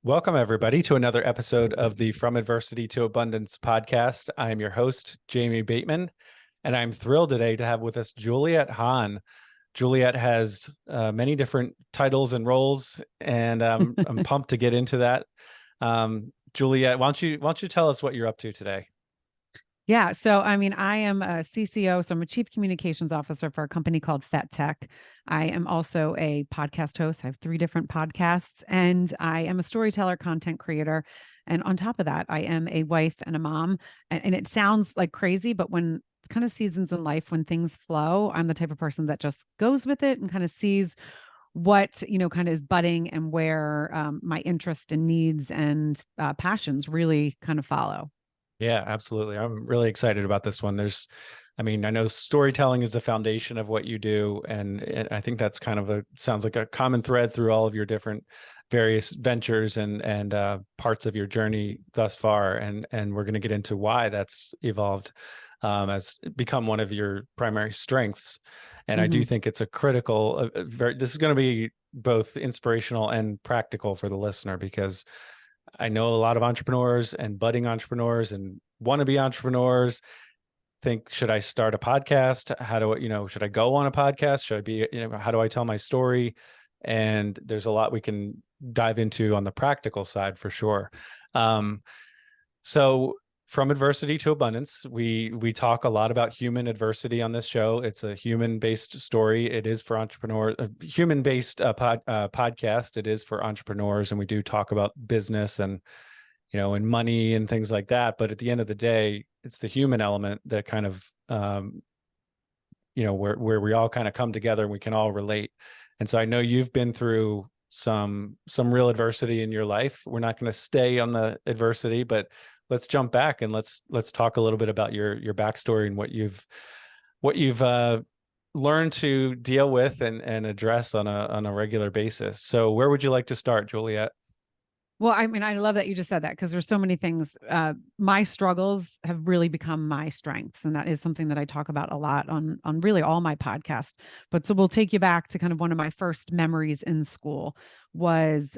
Welcome, everybody, to another episode of the From Adversity to Abundance podcast. I am your host, Jamie Bateman, and I'm thrilled today to have with us Juliet Hahn. Juliet has many different titles and roles, and I'm pumped to get into that. Juliet, why don't you tell us what you're up to today? Yeah. So, I am a CCO. So I'm a chief communications officer for a company called FetTech. I am also a podcast host. I have 3 different podcasts, and I am a storyteller, content creator. And on top of that, I am a wife and a mom. And it sounds like crazy, but when it's kind of seasons in life, when things flow, I'm the type of person that just goes with it and kind of sees what, kind of is budding and where my interest and needs and passions really kind of follow. Yeah, absolutely. I'm really excited about this one. I know storytelling is the foundation of what you do, and I think that's kind of sounds like a common thread through all of your different various ventures and parts of your journey thus far. And we're going to get into why that's evolved as become one of your primary strengths. And I do think it's a critical. This is going to be both inspirational and practical for the listener, because I know a lot of entrepreneurs and budding entrepreneurs and wannabe entrepreneurs think, should I start a podcast? How do I, should I go on a podcast? Should I be, how do I tell my story? And there's a lot we can dive into on the practical side for sure. So from adversity to abundance, we talk a lot about human adversity on this show. It's a human-based story. It is for entrepreneurs, a human-based podcast. It is for entrepreneurs, and we do talk about business and and money and things like that. But at the end of the day, it's the human element that kind of where we all kind of come together and we can all relate. And so I know you've been through some real adversity in your life. We're not going to stay on the adversity, but let's jump back and let's talk a little bit about your backstory and what you've learned to deal with and address on a regular basis. So where would you like to start, Juliet? Well, I love that you just said that, because there's so many things. My struggles have really become my strengths, and that is something that I talk about a lot on really all my podcasts. But so we'll take you back to kind of one of my first memories in school was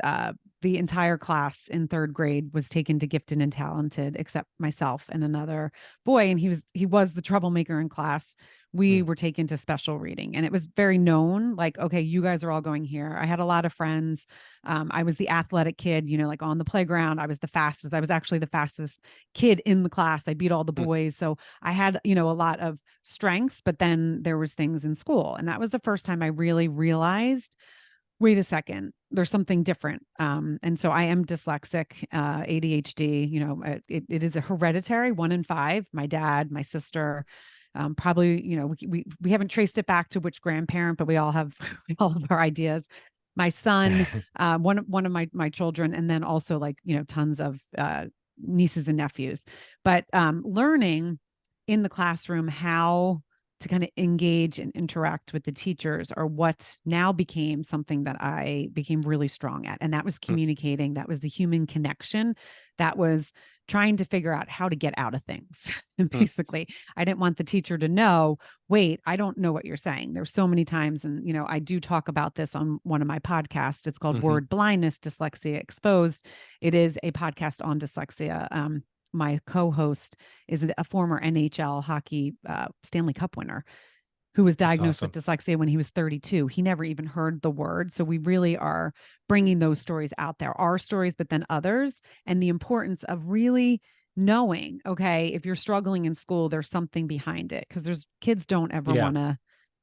the entire class in 3rd grade was taken to gifted and talented, except myself and another boy, and he was the troublemaker in class. We were taken to special reading, and it was very known, like, okay, you guys are all going here. I had a lot of friends. I was the athletic kid, like on the playground. I was the fastest. I was actually the fastest kid in the class. I beat all the boys. So I had, a lot of strengths, but then there was things in school. And that was the first time I really realized, wait a second, there's something different. And so I am dyslexic, ADHD, it is a hereditary 1 in 5. My dad, my sister, probably, we haven't traced it back to which grandparent, but we all have our ideas. My son, one of my children, and then also tons of nieces and nephews. But learning in the classroom how to kind of engage and interact with the teachers are what now became something that I became really strong at. And that was communicating. That was the human connection. That was trying to figure out how to get out of things. And basically, I didn't want the teacher to know, wait, I don't know what you're saying. There's so many times, and I do talk about this on one of my podcasts. It's called Word Blindness, Dyslexia Exposed. It is a podcast on dyslexia. My co-host is a former NHL hockey Stanley Cup winner who was diagnosed with dyslexia when he was 32. He never even heard the word. So we really are bringing those stories out there, our stories, but then others, and the importance of really knowing, okay, if you're struggling in school, there's something behind it, because kids don't ever want to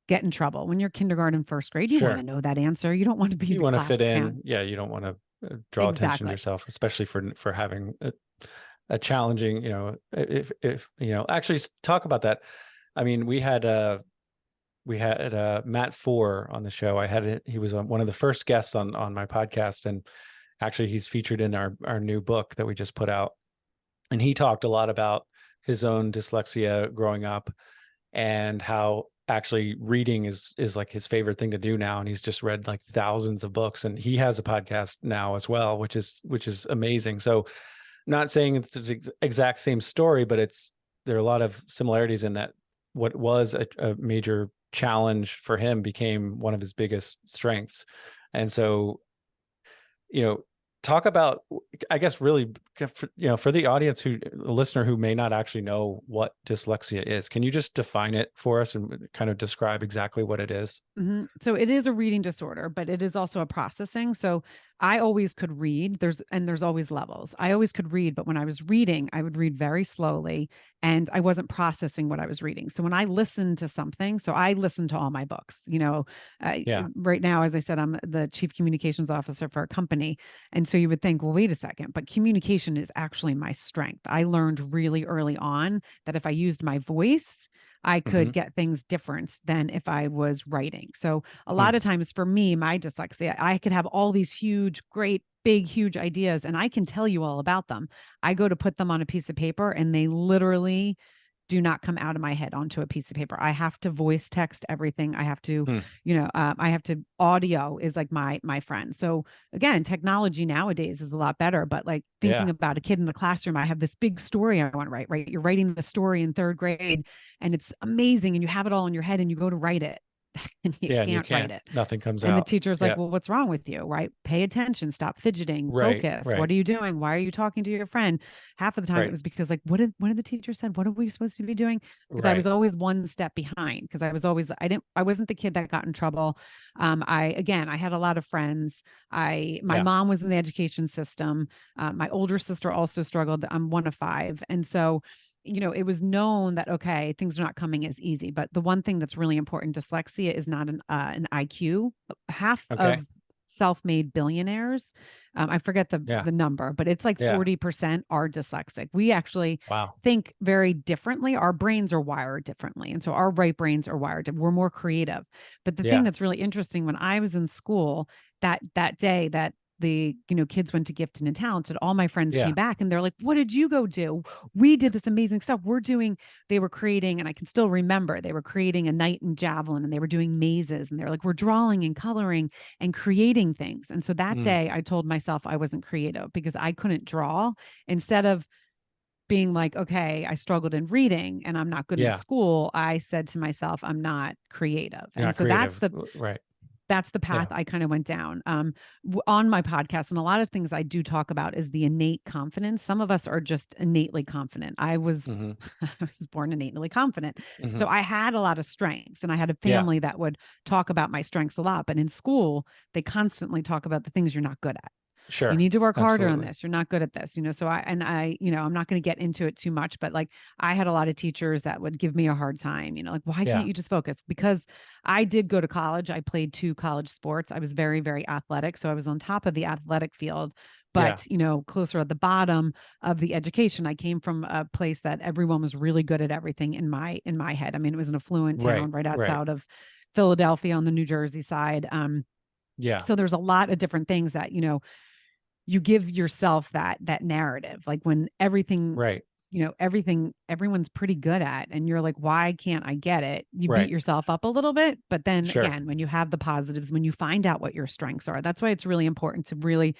get in trouble. When you're kindergarten, 1st grade, you want to know that answer. You don't want to be you the want to class fit in. clown. Yeah, you don't want to draw attention to yourself, especially for having a challenging, if actually talk about that. I mean, we had Matt Four on the show. He was one of the first guests on my podcast, and actually he's featured in our new book that we just put out. And he talked a lot about his own dyslexia growing up and how actually reading is like his favorite thing to do now. And he's just read like thousands of books, and he has a podcast now as well, which is amazing. So not saying it's the exact same story, but there are a lot of similarities in that. What was a major challenge for him became one of his biggest strengths. And so, talk about, I guess, really, for the audience listener who may not actually know what dyslexia is, can you just define it for us and kind of describe exactly what it is? So it is a reading disorder, but it is also a processing. So I always could read. There's always levels. I always could read, but when I was reading, I would read very slowly and I wasn't processing what I was reading. So when I listened to something, so I listened to all my books, Yeah. right now, as I said, I'm the chief communications officer for a company. And so you would think, well, wait a second, but communication is actually my strength. I learned really early on that if I used my voice, I Hmm. could get things different than if I was writing. So a lot Hmm. of times for me, my dyslexia, I could have all these huge, great, big, huge ideas, and I can tell you all about them. I go to put them on a piece of paper, and they literally do not come out of my head onto a piece of paper. I have to voice text everything. I have to, Hmm. I have to audio is like my friend. So again, technology nowadays is a lot better, but like Yeah. thinking about a kid in the classroom, I have this big story I want to write, right? You're writing the story in third grade and it's amazing and you have it all in your head and you go to write it and you Yeah. And you can't write can't, it. nothing comes And the out. teacher's like, Yeah. well, what's wrong with you? Right? Pay attention, stop fidgeting, Right. focus. Right. What are you doing? Why are you talking to your friend? Half of the time it Right. was because like, what did the teacher said? What are we supposed to be doing? Because I was Right. always one step behind because I wasn't the kid that got in trouble. I had a lot of friends. My Yeah. mom was in the education system. My older sister also struggled. I'm one of five. And so it was known that, okay, things are not coming as easy. But the one thing that's really important, dyslexia is not an IQ. Half Okay. of self-made billionaires, I forget Yeah. the number, but it's like Yeah. 40% are dyslexic. We actually Wow. think very differently. Our brains are wired differently. And so our right brains are wired. We're more creative. But the thing Yeah. that's really interesting, when I was in school, that day that the kids went to gifted and talented, all my friends Yeah. came back and they're like, what did you go do? We did this amazing stuff. They were creating, and I can still remember, they were creating a knight and javelin and they were doing mazes and they're like, we're drawing and coloring and creating things. And so that Mm. day I told myself I wasn't creative because I couldn't draw. Instead of being like, okay, I struggled in reading and I'm not good in Yeah. school, I said to myself, I'm not creative. You're And not so creative. Right. that's the path Yeah. I kind of went down on my podcast. And a lot of things I do talk about is the innate confidence. Some of us are just innately confident. I was Hmm. I was born innately confident. Hmm. So I had a lot of strengths and I had a Yeah. family that would talk about my strengths a lot. But in school, they constantly talk about the things you're not good at. You Sure. need to work harder on Absolutely. this. You're not good at this, so I'm not going to get into it too much, but like I had a lot of teachers that would give me a hard time, like, why Yeah. can't you just focus? Because I did go to college. I played 2 college sports. I was very, very athletic. So I was on top of the athletic field, Yeah. but, closer at the bottom of the education. I came from a place that everyone was really good at everything in my head. I mean, it was an affluent Right. town right Right. outside of Philadelphia on the New Jersey side. Yeah. So there's a lot of different things that, you give yourself that narrative, like when everything Right. everyone's pretty good at and you're like, why can't I get it? You beat Right. yourself up a little bit. But then Sure. again, when you have the positives, when you find out what your strengths are, that's why it's really important to really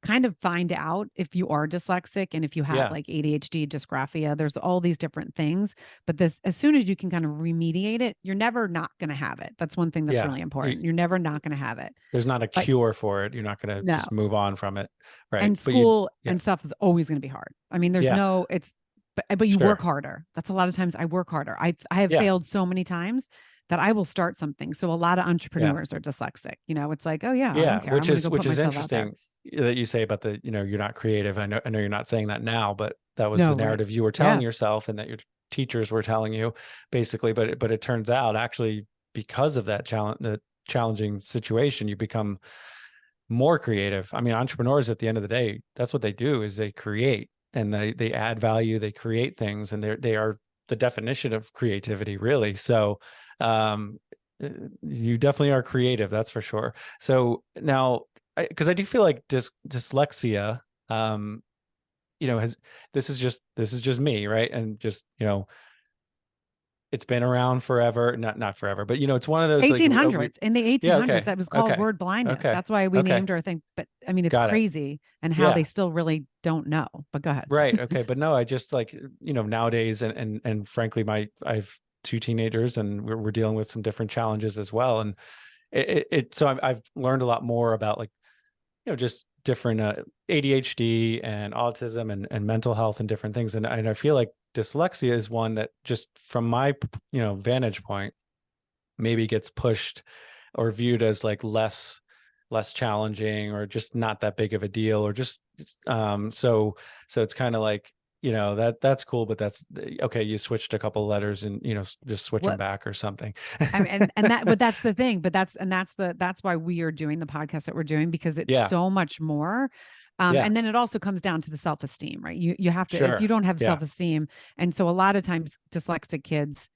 kind of find out if you are dyslexic and if you have Yeah. like ADHD, dysgraphia. There's all these different things, but this, as soon as you can kind of remediate it, you're never not going to have it. That's one thing that's Yeah. really important. You're never not going to have it. There's not a But cure for it. You're not going to no, just move on from it. Right. and But you, school yeah. and stuff is always going to be hard. I mean, there's Yeah. no, it's, but you work Sure. harder. That's a lot of times I work harder. I have Yeah. failed so many times that I will start something. So a lot of Yeah. entrepreneurs are dyslexic. It's like, oh yeah, I don't Yeah. care. I'm going to go Which put is myself out there. interesting that you say about you're not creative. I know you're not saying that now, but that was No, the right. narrative you were telling Yeah. yourself and that your teachers were telling you basically. But it turns out actually because of that the challenging situation, you become more creative. I mean, entrepreneurs at the end of the day, that's what they do is they create and they add value, they create things, and they are the definition of creativity, really. So um, you definitely are creative, that's for sure. So now, because I do feel like dyslexia, has this is just me, right? And just it's been around forever, not forever, but it's one of those like 1800s. In the yeah, 1800s, okay, that was called okay, word blindness. okay, That's why we okay, named our thing. But I mean, it's got it. crazy and how Yeah. they still really don't know. But go ahead. Right. Okay. But no, I just like, nowadays and frankly, I have 2 teenagers and we're dealing with some different challenges as well. And so I've learned a lot more about like, just different ADHD and autism and mental health and different things. And I feel like dyslexia is one that, just from my, vantage point, maybe gets pushed or viewed as like less challenging, or just not that big of a deal, or just so it's kind of like, that's cool, but that's okay. You switched a couple letters and, just switch them back or something. I mean, but that's the thing, that's why we are doing the podcast that we're doing, because it's so much more. And then it also comes down to the self-esteem, right? You have to, if you don't have self-esteem. And so a lot of times dyslexic kids,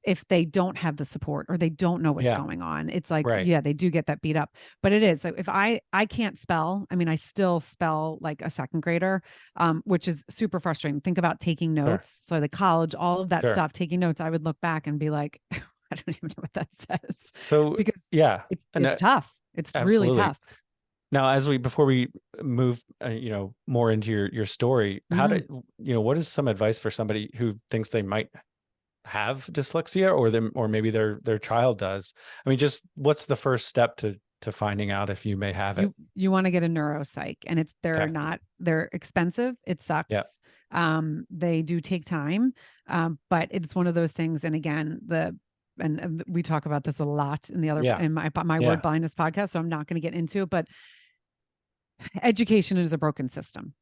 if they don't have the support or they don't know what's going on, it's like, they do get that beat up. But it is, so if I can't spell, I mean, I still spell like a second grader, which is super frustrating. Think about taking notes. So the college, all of that stuff, taking notes, I would look back and be like, I don't even know what that says. So because it's tough. It's really tough. Now, before we move, more into your story, how what is some advice for somebody who thinks they might have dyslexia, or maybe their child does? I mean, just what's the first step to finding out if you may have it? You want to get a neuropsych, and they're expensive. It sucks. They do take time, but it's one of those things. And again, and we talk about this a lot in the other in my word blindness podcast, so I'm not going to get into it, but education is a broken system.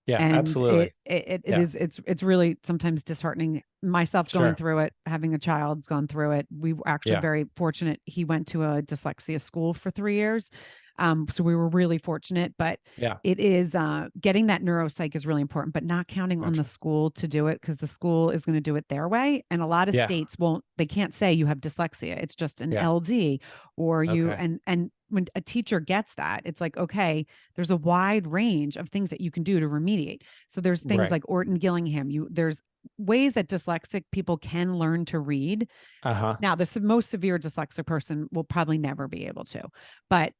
Yeah, and absolutely. It's really sometimes disheartening. Myself going through it, having a child's gone through it. We were actually very fortunate. He went to a dyslexia school for 3 years. So we were really fortunate, but it is getting that neuropsych is really important, but not counting on the school to do it, because the school is going to do it their way. And a lot of states they can't say you have dyslexia. It's just an LD, or and when a teacher gets that, it's like, okay, there's a wide range of things that you can do to remediate. So there's things like Orton Gillingham. There's ways that dyslexic people can learn to read. Now, the most severe dyslexic person will probably never be able to, but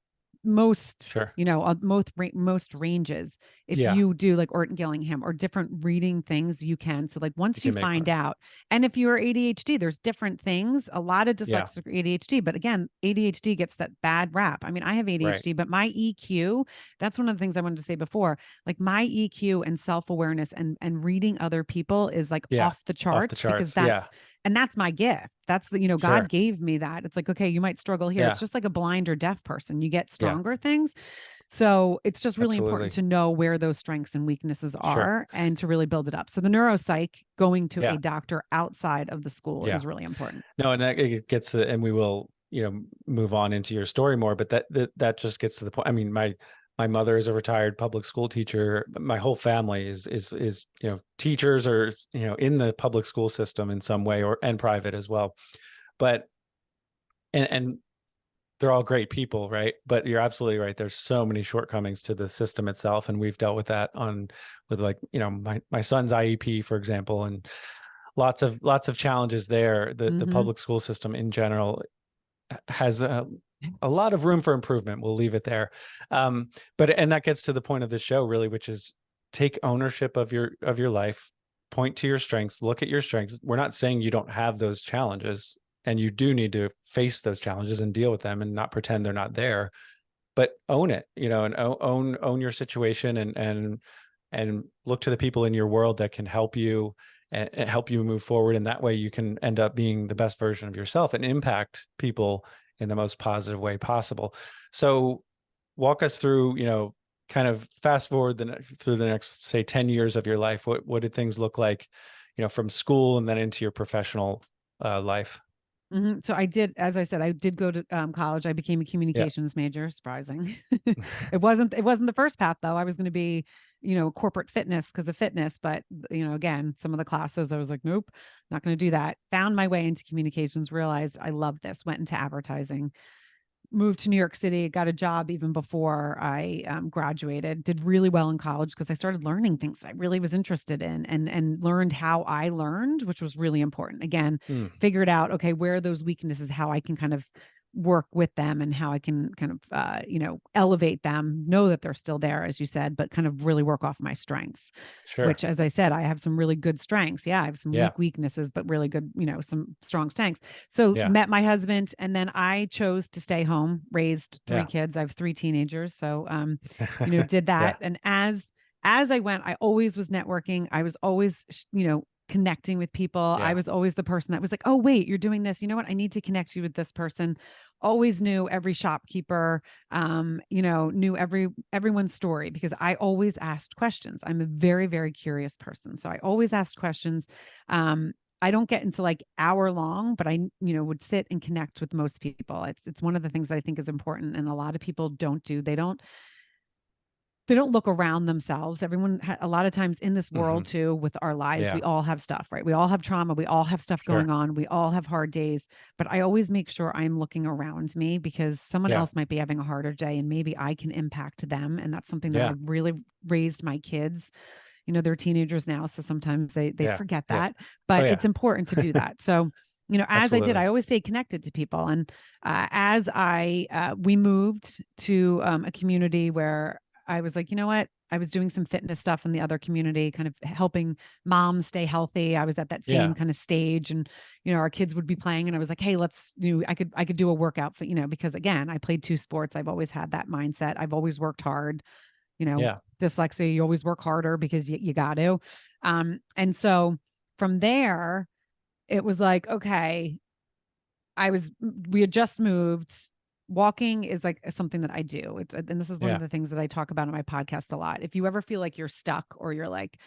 most ranges, if you do like Orton Gillingham or different reading things, you can. So like once you find out, and if you're ADHD, there's different things. A lot of dyslexic are ADHD, but again, ADHD gets that bad rap. I mean, I have ADHD, but my EQ, that's one of the things I wanted to say before, like my EQ and self-awareness and reading other people is like off the charts, because that's my gift. That's God gave me that. It's like, okay, you might struggle here. It's just like a blind or deaf person. You get stronger things. So it's just really important to know where those strengths and weaknesses are and to really build it up. So the neuropsych, going to a doctor outside of the school is really important. No, and that gets to, and we will, move on into your story more, but that just gets to the point. I mean, my mother is a retired public school teacher. My whole family is teachers, or in the public school system in some way, and private as well. But and they're all great people, right? But you're absolutely right. There's so many shortcomings to the system itself, and we've dealt with that with like my son's IEP, for example, and lots of challenges there. The public school system in general has a lot of room for improvement. We'll leave it there. And that gets to the point of the show, really, which is take ownership of your life, point to your strengths, look at your strengths. We're not saying you don't have those challenges, and you do need to face those challenges and deal with them and not pretend they're not there, but own it, and own your situation, and look to the people in your world that can help you and help you move forward. And that way you can end up being the best version of yourself and impact people in the most positive way possible. So walk us through, kind of fast forward through the next, say, 10 years of your life. What did things look like, from school and then into your professional life? So I did, as I said, I did go to college. I became a communications major. Surprising. It wasn't the first path though. I was going to be, corporate fitness because of fitness. But, again, some of the classes I was like, nope, not going to do that. Found my way into communications, realized I love this, went into advertising, moved to New York City, got a job even before I graduated, did really well in college because I started learning things that I really was interested in, and learned how I learned, which was really important. Again, figured out, okay, where are those weaknesses, how I can kind of work with them and how I can kind of, elevate them, know that they're still there, as you said, but kind of really work off my strengths, Sure. which, as I said, I have some really good strengths. Yeah. I have some Yeah. weaknesses, but really good, some strong strengths. So Yeah. met my husband, and then I chose to stay home, raised 3 Yeah. kids. I have 3 teenagers. So, did that. Yeah. And as I went, I always was networking. I was always, connecting with people. I Yeah. was always the person that was like, oh, wait, you're doing this. You know what? I need to connect you with this person. Always knew every shopkeeper, knew everyone's story, because I always asked questions. I'm a very, very curious person. So I always asked questions. I don't get into like hour long, but I, would sit and connect with most people. It's one of the things that I think is important. And a lot of people don't do. They don't look around themselves. Everyone, a lot of times in this Hmm. world too, with our lives, Yeah. we all have stuff, right? We all have trauma. We all have stuff going Sure. on. We all have hard days. But I always make sure I'm looking around me, because someone Yeah. else might be having a harder day and maybe I can impact them. And that's something that Yeah. I've really raised my kids. They're teenagers now, so sometimes they Yeah. forget Yeah. that, Oh but it's yeah. important to do that. So, as I did, Absolutely. I always stayed connected to people. And as we moved to a community where I was like, you know what? I was doing some fitness stuff in the other community, kind of helping moms stay healthy. I was at that same Yeah. kind of stage, and our kids would be playing, and I was like, hey, let's I could do a workout for, because again, I played 2 sports. I've always had that mindset. I've always worked hard. Yeah. Dyslexia, you always work harder because you got to. And so from there, it was like, okay, we had just moved. Walking is like something that I do. And this is one of Yeah. the things that I talk about on my podcast a lot. If you ever feel like you're stuck, or you're like,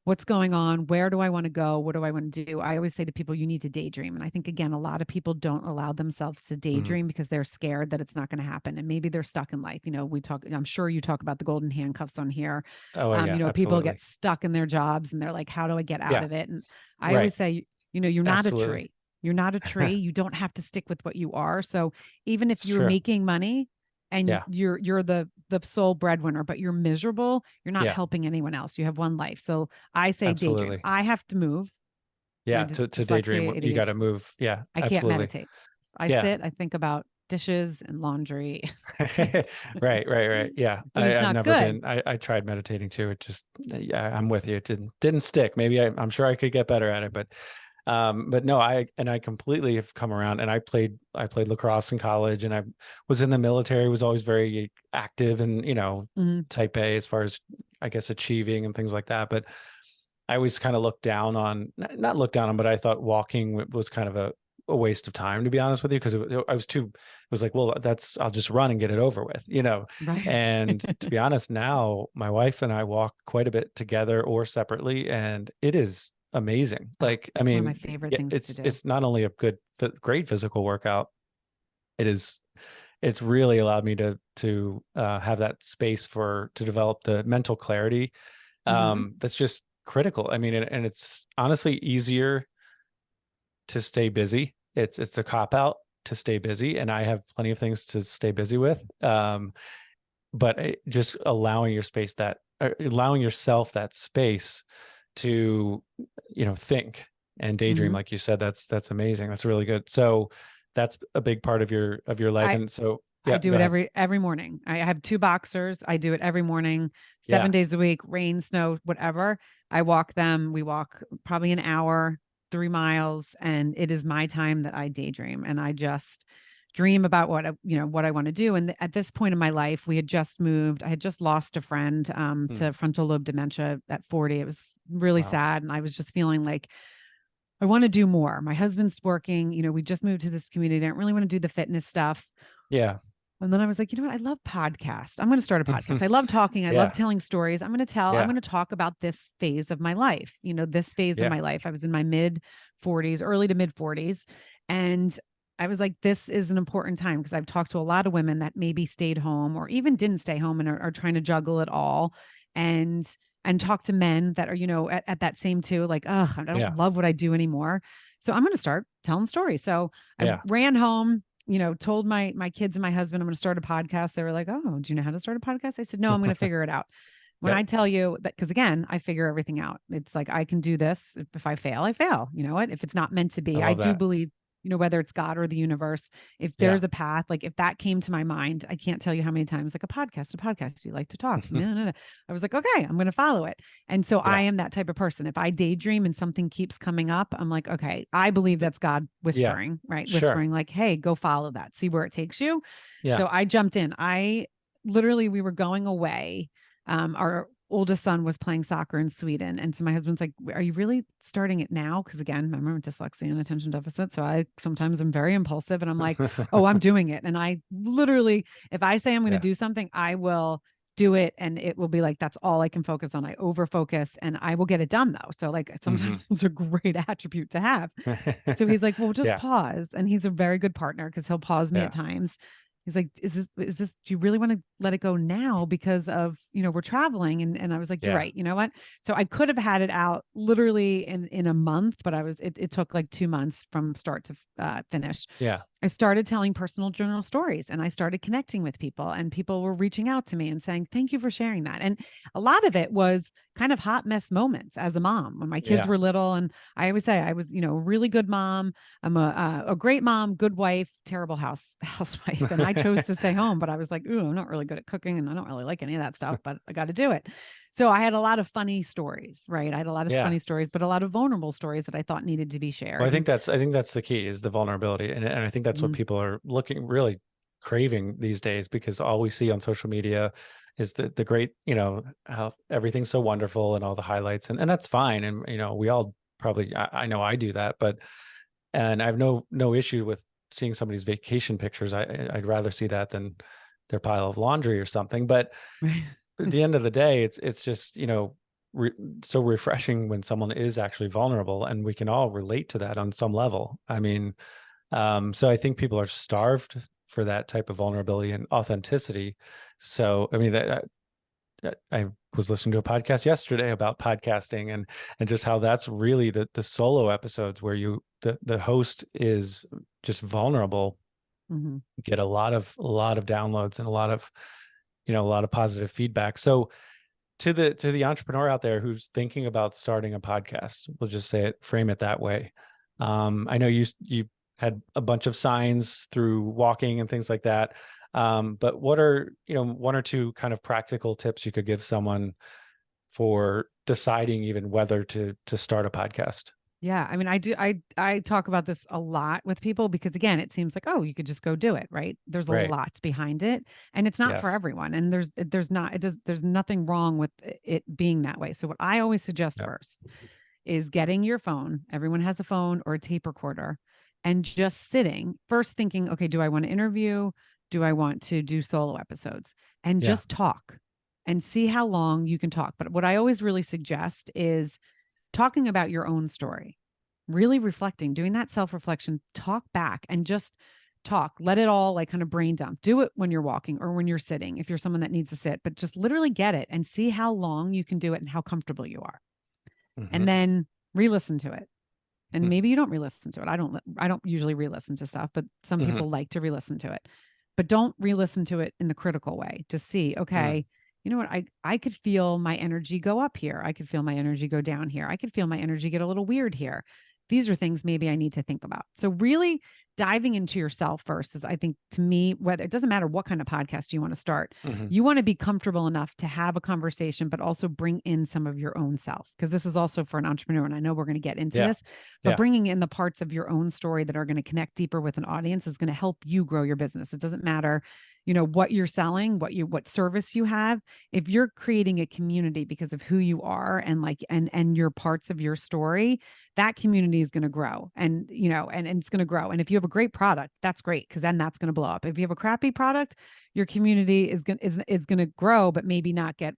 what's going on? Where do I want to go? What do I want to do? I always say to people, you need to daydream. And I think, again, a lot of people don't allow themselves to Hmm. daydream because they're scared that it's not going to happen. And maybe they're stuck in life. I'm sure you talk about the golden handcuffs on here. Oh yeah. People Absolutely. get stuck in their jobs and they're like, how do I get out Yeah. of it? And I Right. always say, you're not a Absolutely. tree. You're not a tree. You don't have to stick with what you are. So even if It's you're true. making money and Yeah. you're the sole breadwinner, but you're miserable, you're not Yeah. helping anyone else. You have one life. So I say daydream. Absolutely. I have to move. My Yeah. To daydream, dyslexia, you got to ADHD. move. Yeah. I can't Absolutely. meditate. I Yeah. sit, I think about dishes and laundry. Right. Right. Right. Yeah. And it's I've not never good. been. I tried meditating too. It just. Yeah. I'm with you. It didn't stick. Maybe I'm sure I could get better at it, but no, I completely have come around. And I played lacrosse in college, and I was in the military. Was always very active, and Mhm. type A as far as, I guess, achieving and things like that. But I always kind of looked down on, not looked down on, but I thought walking was kind of a waste of time, to be honest with you, because it was like, well, I'll just run and get it over with. Right. And to be honest, now my wife and I walk quite a bit together or separately, and it is amazing. Oh, Like, I it's one of my mean, favorite yeah, things to do. it's not only a great physical workout, it is, it's really allowed me to have that space to develop the mental clarity, Hmm. that's just critical. I mean, and it's honestly easier to stay busy. It's a cop out to stay busy, and I have plenty of things to stay busy with. But just allowing yourself that space to think and daydream, Hmm. like you said, that's amazing. That's really good. So that's a big part of your life. I And so I yeah, do go it ahead. every morning. I have 2 boxers. I do it every morning, 7 Yeah. days a week, rain, snow, whatever. I walk them. We walk probably an hour, 3 miles, and it is my time that I daydream, and I just dream about what I want to do. And at this point in my life, we had just moved. I had just lost a friend Hmm. to frontal lobe dementia at 40. It was really Wow. sad, and I was just feeling like I want to do more. My husband's working, we just moved to this community. I don't really want to do the fitness stuff. Yeah. And then I was like, you know what? I love podcasts. I'm going to start a podcast. I love talking. I love Yeah. telling stories. I'm Yeah. going to talk about this phase of my life. This phase of Yeah. my life. I was in my mid 40s, early to mid 40s. And I was like, this is an important time, because I've talked to a lot of women that maybe stayed home or even didn't stay home and are trying to juggle it all. And talk to men that are, at that same too, like, oh, I don't Yeah. love what I do anymore. So I'm going to start telling stories. So I Yeah. ran home, told my kids and my husband I'm going to start a podcast. They were like, "Oh, do you know how to start a podcast?" I said, "No, I'm going to figure it out." When I Yep. tell you that, because again, I figure everything out. It's like I can do this. If I fail, I fail. You know what? If it's not meant to I be, I love do that. believe whether it's God or the universe, if there's a path, like if that came to my mind, I can't tell you how many times, like a podcast, you like to talk. No. I was like, okay, I'm going to follow it. And so I am that type of person. If I daydream and something keeps coming up, I'm like, okay, I believe that's God whispering, right? Sure. Whispering like, hey, go follow that, see where it takes you. Yeah. So I jumped in. We were going away. Our oldest son was playing soccer in Sweden. And so my husband's like, are you really starting it now? Because again, remember dyslexia and attention deficit. So I sometimes am very impulsive and I'm like, oh, I'm doing it. And I literally, if I say I'm going to do something, I will do it. And it will be like, that's all I can focus on. I over focus and I will get it done though. So like sometimes it's a great attribute to have. So he's like, well, just pause. And he's a very good partner because he'll pause me at times. He's like, is this, do you really want to let it go now? Because of, we're traveling. And I was like, you're right. You know what? So I could have had it out literally in a month, but it took like 2 months from start to finish. Yeah. I started telling personal journal stories and I started connecting with people and people were reaching out to me and saying, thank you for sharing that. And a lot of it was kind of hot mess moments as a mom when my kids were little. And I always say I was, a really good mom. I'm a great mom, good wife, terrible housewife. And I chose to stay home, but I was like, ooh, I'm not really good at cooking and I don't really like any of that stuff, but I got to do it. So I had a lot of funny stories, right? I had a lot of funny stories, but a lot of vulnerable stories that I thought needed to be shared. Well, I think that's the key is the vulnerability. And I think that's what people are really craving these days, because all we see on social media is the great, how everything's so wonderful and all the highlights, and that's fine. And, we all probably, I know I do that, and I have no issue with seeing somebody's vacation pictures. I'd rather see that than their pile of laundry or something. But at the end of the day, it's just, so refreshing when someone is actually vulnerable, and we can all relate to that on some level. I mean, so I think people are starved for that type of vulnerability and authenticity. So, I mean, that I was listening to a podcast yesterday about podcasting and just how that's really the solo episodes where the host is just vulnerable, get a lot of downloads and a lot of positive feedback. So to the entrepreneur out there who's thinking about starting a podcast, we'll just frame it that way. I know you had a bunch of signs through walking and things like that. But what are, one or two kind of practical tips you could give someone for deciding even whether to start a podcast? Yeah. I mean, I talk about this a lot with people because again, it seems like, oh, you could just go do it. Right. There's a lot behind it and it's not for everyone. And there's nothing wrong with it being that way. So what I always suggest first is getting your phone. Everyone has a phone or a tape recorder and just sitting first thinking, okay, do I want to interview? Do I want to do solo episodes? And just talk and see how long you can talk. But what I always really suggest is talking about your own story, really reflecting, doing that self-reflection, talk back and just talk, let it all like kind of brain dump. Do it when you're walking or when you're sitting, if you're someone that needs to sit, but just literally get it and see how long you can do it and how comfortable you are. And then re-listen to it. And maybe you don't re-listen to it. I don't usually re-listen to stuff, but some people like to re-listen to it. But don't re-listen to it in the critical way. Just see, okay, you know what? I could feel my energy go up here. I could feel my energy go down here. I could feel my energy get a little weird here. These are things maybe I need to think about. So really diving into yourself first is, I think, to me, whether it doesn't matter what kind of podcast you want to start, you want to be comfortable enough to have a conversation, but also bring in some of your own self. Because this is also for an entrepreneur. And I know we're going to get into this, but bringing in the parts of your own story that are going to connect deeper with an audience is going to help you grow your business. It doesn't matter, what you're selling, what service you have. If you're creating a community because of who you are and your parts of your story, that community is going to grow and it's going to grow. And if you have a great product, that's great, because then that's going to blow up. If you have a crappy product, your community is going to grow, but maybe not get,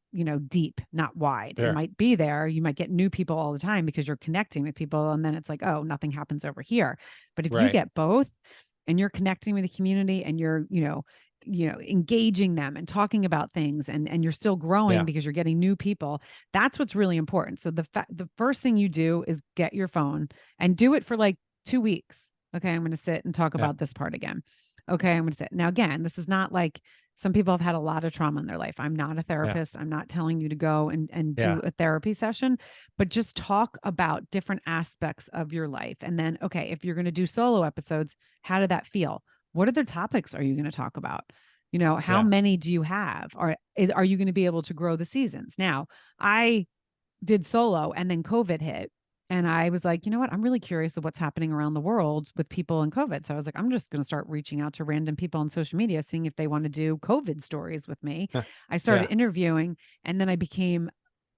deep, not wide. It might be there. You might get new people all the time because you're connecting with people. And then it's like, oh, nothing happens over here. But if you get both and you're connecting with the community and you're, engaging them and talking about things and you're still growing because you're getting new people, that's what's really important. So the first thing you do is get your phone and do it for like 2 weeks. Okay, I'm going to sit and talk about this part again. okay, I'm going to sit. Now, again, this is not like some people have had a lot of trauma in their life. I'm not a Yeah. therapist. I'm not telling you to go and Yeah. do a therapy session, but just talk about different aspects of your life. And then, okay, if you're going to do solo episodes, how did that feel? What other topics are you going to talk about? You know, how Yeah. many do you have? Are you going to be able to grow the seasons? Now, I did solo and then COVID hit. And I was like, you know what? I'm really curious of what's happening around the world with people and COVID. So I was like, I'm just going to start reaching out to random people on social media, seeing if they want to do COVID stories with me. I started Yeah. interviewing, and then I became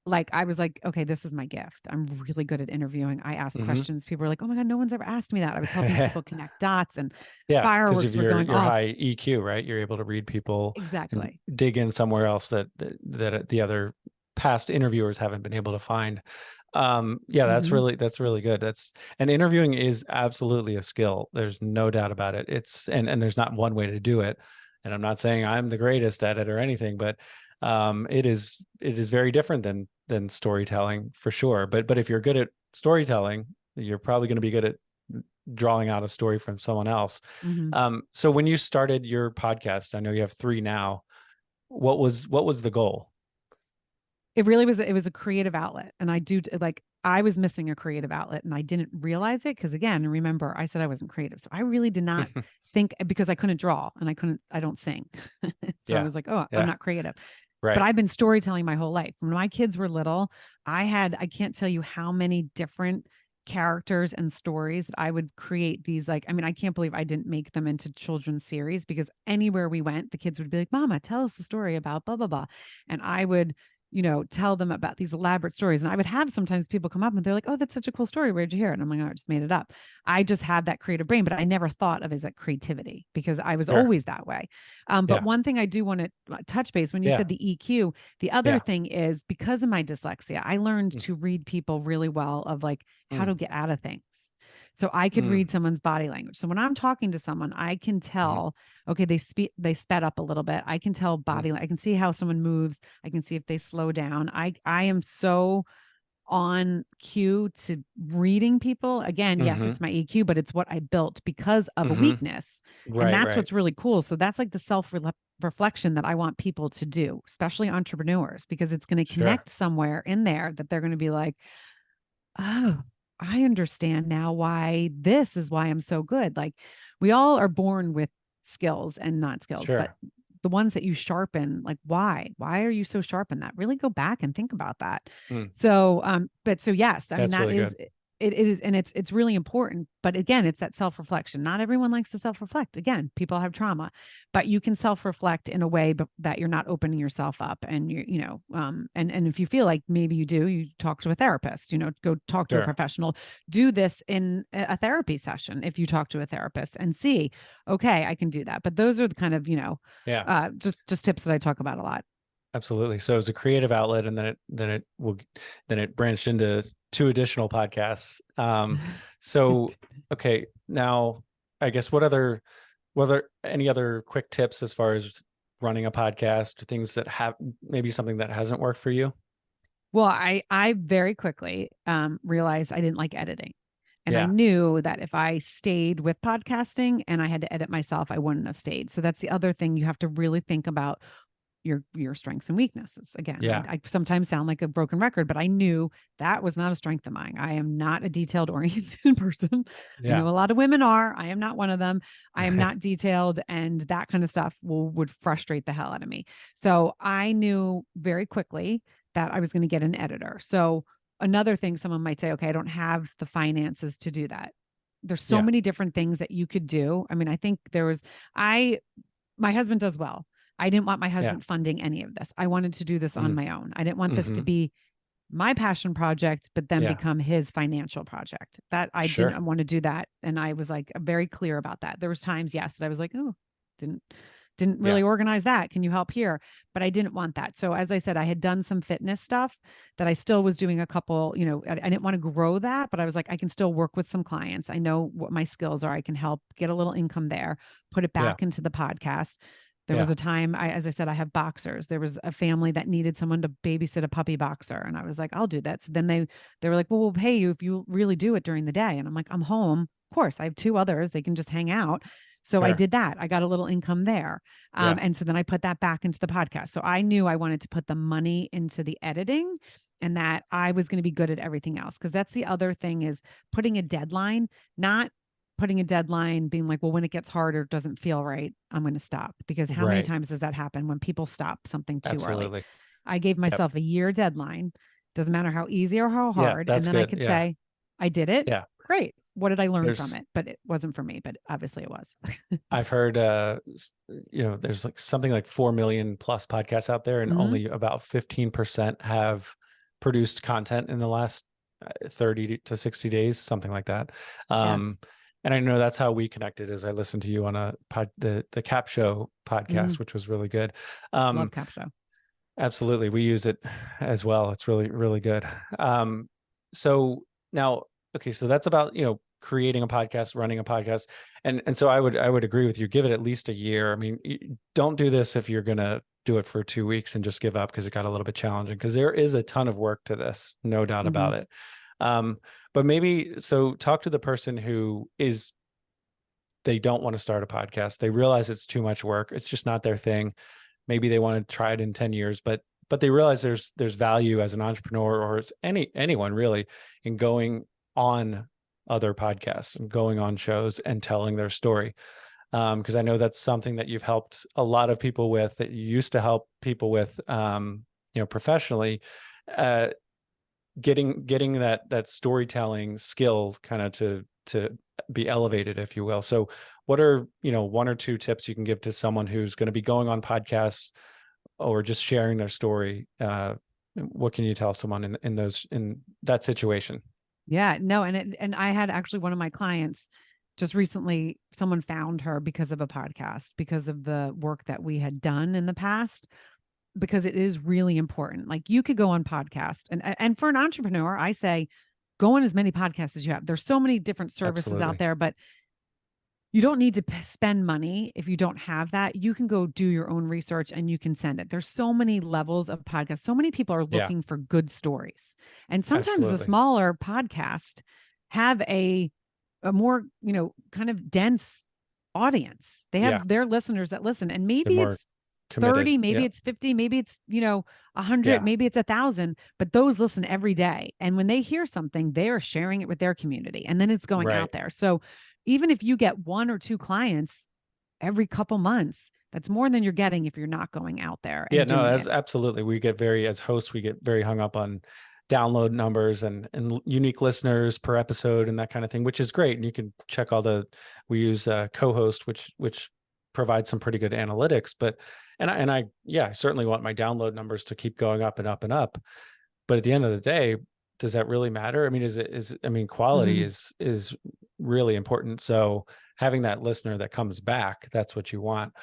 like, I was like, okay, this is my gift. I'm really good at interviewing. I ask Hmm. questions. People are like, oh my God, no one's ever asked me that. I was helping people connect dots, and Yeah, because of fireworks were going your off. high EQ, right? You're able to read people and Exactly. dig in somewhere else that the other past interviewers haven't been able to find. Yeah, Mm-hmm. that's really good. And interviewing is absolutely a skill. There's no doubt about it. And there's not one way to do it. And I'm not saying I'm the greatest at it or anything, but it is very different than storytelling for sure. But if you're good at storytelling, you're probably going to be good at drawing out a story from someone else. Mm-hmm. So when you started your podcast, I know you have 3 now. What was the goal? It was a creative outlet, and I was missing a creative outlet, and I didn't realize it because, again, remember, I said I wasn't creative, so I really did not think, because I couldn't draw and I don't sing. So I Yeah. was like, oh, I'm Yeah. not creative. But Right. I've been storytelling my whole life. When my kids were little, I can't tell you how many different characters and stories that I would create. These, like, I mean, I can't believe I didn't make them into children's series, because anywhere we went, the kids would be like, Mama, tell us the story about blah blah blah. And I would, tell them about these elaborate stories. And I would have sometimes people come up and they're like, oh, that's such a cool story. Where'd you hear it? And I'm like, oh, I just made it up. I just have that creative brain, but I never thought of it as a creativity, because I was Sure. always that way. But Yeah. one thing I do want to touch base, when you Yeah. said the EQ, the other Yeah. thing is, because of my dyslexia, I learned Mm. to read people really well, of like how to Mm. get out of things. So I could Mm. read someone's body language. So when I'm talking to someone, I can Mhm. tell, okay, they sped up a little bit. I can tell Mhm. I can see how someone moves. I can see if they slow down. I am so on cue to reading people. Again, yes, Mhm. it's my EQ, but it's what I built because of a Mhm. weakness. And Right, that's right. what's really cool. So that's like the reflection that I want people to do, especially entrepreneurs, because it's going to Sure. connect somewhere in there that they're going to be like, oh, I understand now why this is why I'm so good. Like, we all are born with skills and not skills, but Sure. the ones that you sharpen, like, why are you so sharp in that? Really go back and think about that. Mm. So, but so yes, I mean, That's that really is, good. it is, and it's really important. But again, it's that self-reflection. Not everyone likes to self-reflect. Again, people have trauma, but you can self-reflect in a way that you're not opening yourself up. And and if you feel like maybe you talk to a therapist, go talk to a Sure. professional. Do this in a therapy session if you talk to a therapist and see, okay, I can do that. But those are the kind of, Yeah. just tips that I talk about a lot. Absolutely. So it's a creative outlet, and then it branched into 2 additional podcasts. So okay, now I guess whether any other quick tips as far as running a podcast, things that have maybe something that hasn't worked for you? Well, I very quickly realized I didn't like editing. And I Yeah. knew that if I stayed with podcasting and I had to edit myself, I wouldn't have stayed. So that's the other thing, you have to really think about your strengths and weaknesses. Again, Yeah. I sometimes sound like a broken record, but I knew that was not a strength of mine. I am not a detailed oriented person. I Yeah. know a lot of women are. I am not one of them. I am not detailed, and that kind of stuff would frustrate the hell out of me. So I knew very quickly that I was going to get an editor. So another thing, someone might say, okay, I don't have the finances to do that. There's so Yeah. many different things that you could do. I mean, I think I my husband does well. I didn't want my Yeah. husband funding any of this. I wanted to do this on Mm. my own. I didn't want this to Mhm. be my passion project, but then Yeah. become his financial project. That I Sure. didn't want to do that. And I was like very clear about that. There was times, yes, that I was like, oh, didn't didn't Yeah. really organize that. Can you help here? But I didn't want that. So as I said, I had done some fitness stuff that I still was doing a couple, I didn't want to grow that, but I was like, I can still work with some clients. I know what my skills are. I can help get a little income there, put it Yeah. back into the podcast. There was Yeah. a time, as I said, I have boxers. There was a family that needed someone to babysit a puppy boxer. And I was like, I'll do that. So then they were like, well, we'll pay you if you really do it during the day. And I'm like, I'm home. Of course, I have 2 others. They can just hang out. So I Sure. did that. I got a little income there. Yeah. And so then I put that back into the podcast. So I knew I wanted to put the money into the editing and that I was going to be good at everything else. Cause that's the other thing is putting a deadline, not putting a deadline, being like, well, when it gets hard or doesn't feel right, I'm going to stop. Because how many Right. times does that happen when people stop something too early? Absolutely. I gave Yep. myself a year deadline. Doesn't matter how easy or how Yeah. hard. And That's then I good. could Yeah. say, I did it. Yeah. Great. What did I learn from There's, it? But it wasn't for me, but obviously it was. I've heard, there's like something like 4 million plus podcasts out there, and Mhm. only about 15% have produced content in the last 30 to 60 days, something like that. Yes. And I know that's how we connected, as I listened to you on the Cap Show podcast, Mhm. which was really good. Love Cap Show. Absolutely. We use it as well. It's really, really good. So now, okay, so that's about, creating a podcast, running a podcast. And so I would agree with you. Give it at least a year. I mean, don't do this if you're going to do it for 2 weeks and just give up because it got a little bit challenging, because there is a ton of work to this, no doubt about Mhm. it. But maybe, so talk to the person who is, they don't want to start a podcast. They realize it's too much work. It's just not their thing. Maybe they want to try it in 10 years, but they realize there's value as an entrepreneur, or as anyone really, in going on other podcasts and going on shows and telling their story. Because I know that's something that you've helped a lot of people with, that you used to help people with, professionally, getting that storytelling skill kind of to be elevated, if you will. So what are, one or two tips you can give to someone who's going to be going on podcasts or just sharing their story? What can you tell someone in that situation? Yeah, no, and I had actually one of my clients just recently, someone found her because of a podcast, because of the work that we had done in the past, because it is really important. Like you could go on podcast and for an entrepreneur, I say go on as many podcasts as you have. There's so many different services out Absolutely. there, but you don't need to spend money if you don't have that. You can go do your own research and you can send it. There's so many levels of podcasts. So many people are Yeah, looking for good stories. And sometimes the absolutely. smaller podcast have a more, kind of dense audience. They Yeah, have their listeners that listen, and they're maybe more it's committed. 30, maybe Yeah, it's 50, maybe it's, 100, yeah, maybe it's 1,000, but those listen every day. And when they hear something, they are sharing it with their community and then it's going right. out there. So even if you get one or two clients every couple months, that's more than you're getting if you're not going out there Yeah, and no, doing that's it. absolutely. As hosts, we get very hung up on download numbers and unique listeners per episode and that kind of thing, which is great. And you can check we use co-host, which provides some pretty good analytics, yeah, I certainly want my download numbers to keep going up and up and up. But at the end of the day, does that really matter? I mean, quality Mm-hmm. is really important. So having that listener that comes back, that's what you want.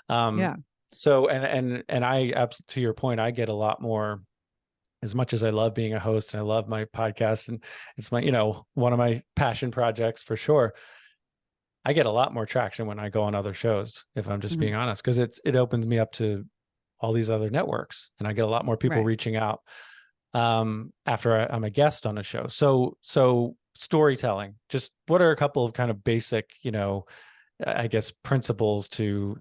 Yeah. So, to your point, I get a lot more, as much as I love being a host and I love my podcast and it's my, one of my passion projects for sure. I get a lot more traction when I go on other shows, if I'm just Mm-hmm. being honest, because it opens me up to all these other networks, and I get a lot more people Right. reaching out after I'm a guest on a show. So storytelling, just what are a couple of kind of basic, I guess, principles to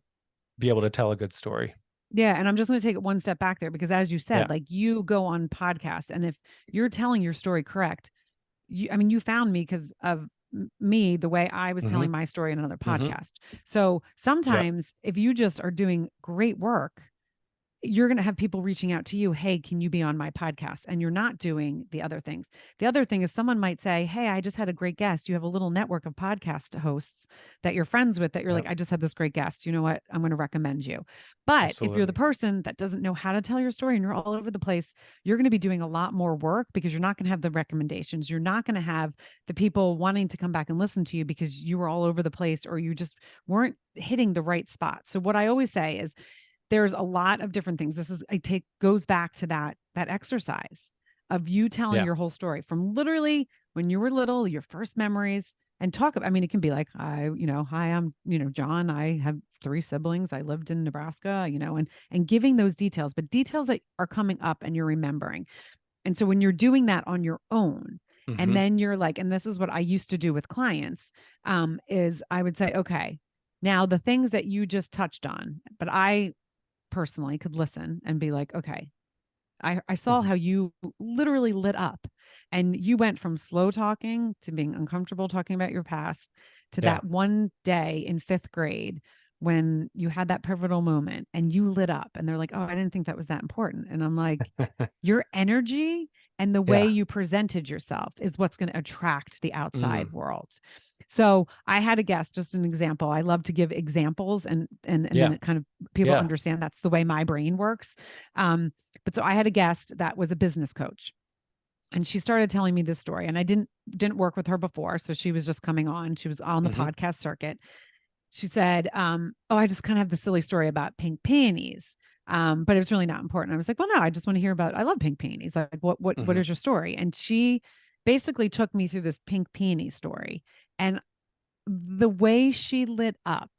be able to tell a good story? Yeah. And I'm just going to take it one step back there because, as you Yeah. said, like you go on podcasts, and if you're telling your story correct, you found me because of me, the way I was Mm-hmm. telling my story in another Mm-hmm. podcast. So Yep. sometimes if you just are doing great work, you're going to have people reaching out to you. Hey, can you be on my podcast? And you're not doing the other things. The other thing is someone might say, hey, I just had a great guest. You have a little network of podcast hosts that you're friends with that you're like, Yep. I just had this great guest. You know what? I'm going to recommend you. But if you're the Absolutely. person that doesn't know how to tell your story and you're all over the place, you're going to be doing a lot more work because you're not going to have the recommendations. You're not going to have the people wanting to come back and listen to you because you were all over the place or you just weren't hitting the right spot. So what I always say is, there's a lot of different things. Goes back to that exercise of you telling Yeah. your whole story from literally when you were little, your first memories, and talk about, I mean, it can be like, hi, I'm, John, I have 3 siblings. I lived in Nebraska, and giving those details, but details that are coming up and you're remembering. And so when you're doing that on your own, and Mm-hmm. then you're like, and this is what I used to do with clients, is I would say, okay, Now, the things that you just touched on, but I personally could listen and be like, okay, I saw Mhm. how you literally lit up, and you went from slow talking to being uncomfortable talking about your past to Yeah. that one day in fifth grade when you had that pivotal moment and you lit up, and they're like, oh, I didn't think that was that important. And I'm like, your energy and the way Yeah. you presented yourself is what's going to attract the outside Mm. world. So I had a guest, just an example. I love to give examples, and then Yeah. it kind of people Yeah. understand that's the way my brain works. But so I had a guest that was a business coach, and she started telling me this story, and I didn't work with her before, so she was just coming on. She was on the Hmm. podcast circuit. She said, "Oh, I just kind of have the silly story about pink peonies." But it's really not important. I was like, well, no, I just want to hear about, I love pink peonies. Like, what Hmm. is your story? And she basically took me through this pink peony story. And the way she lit up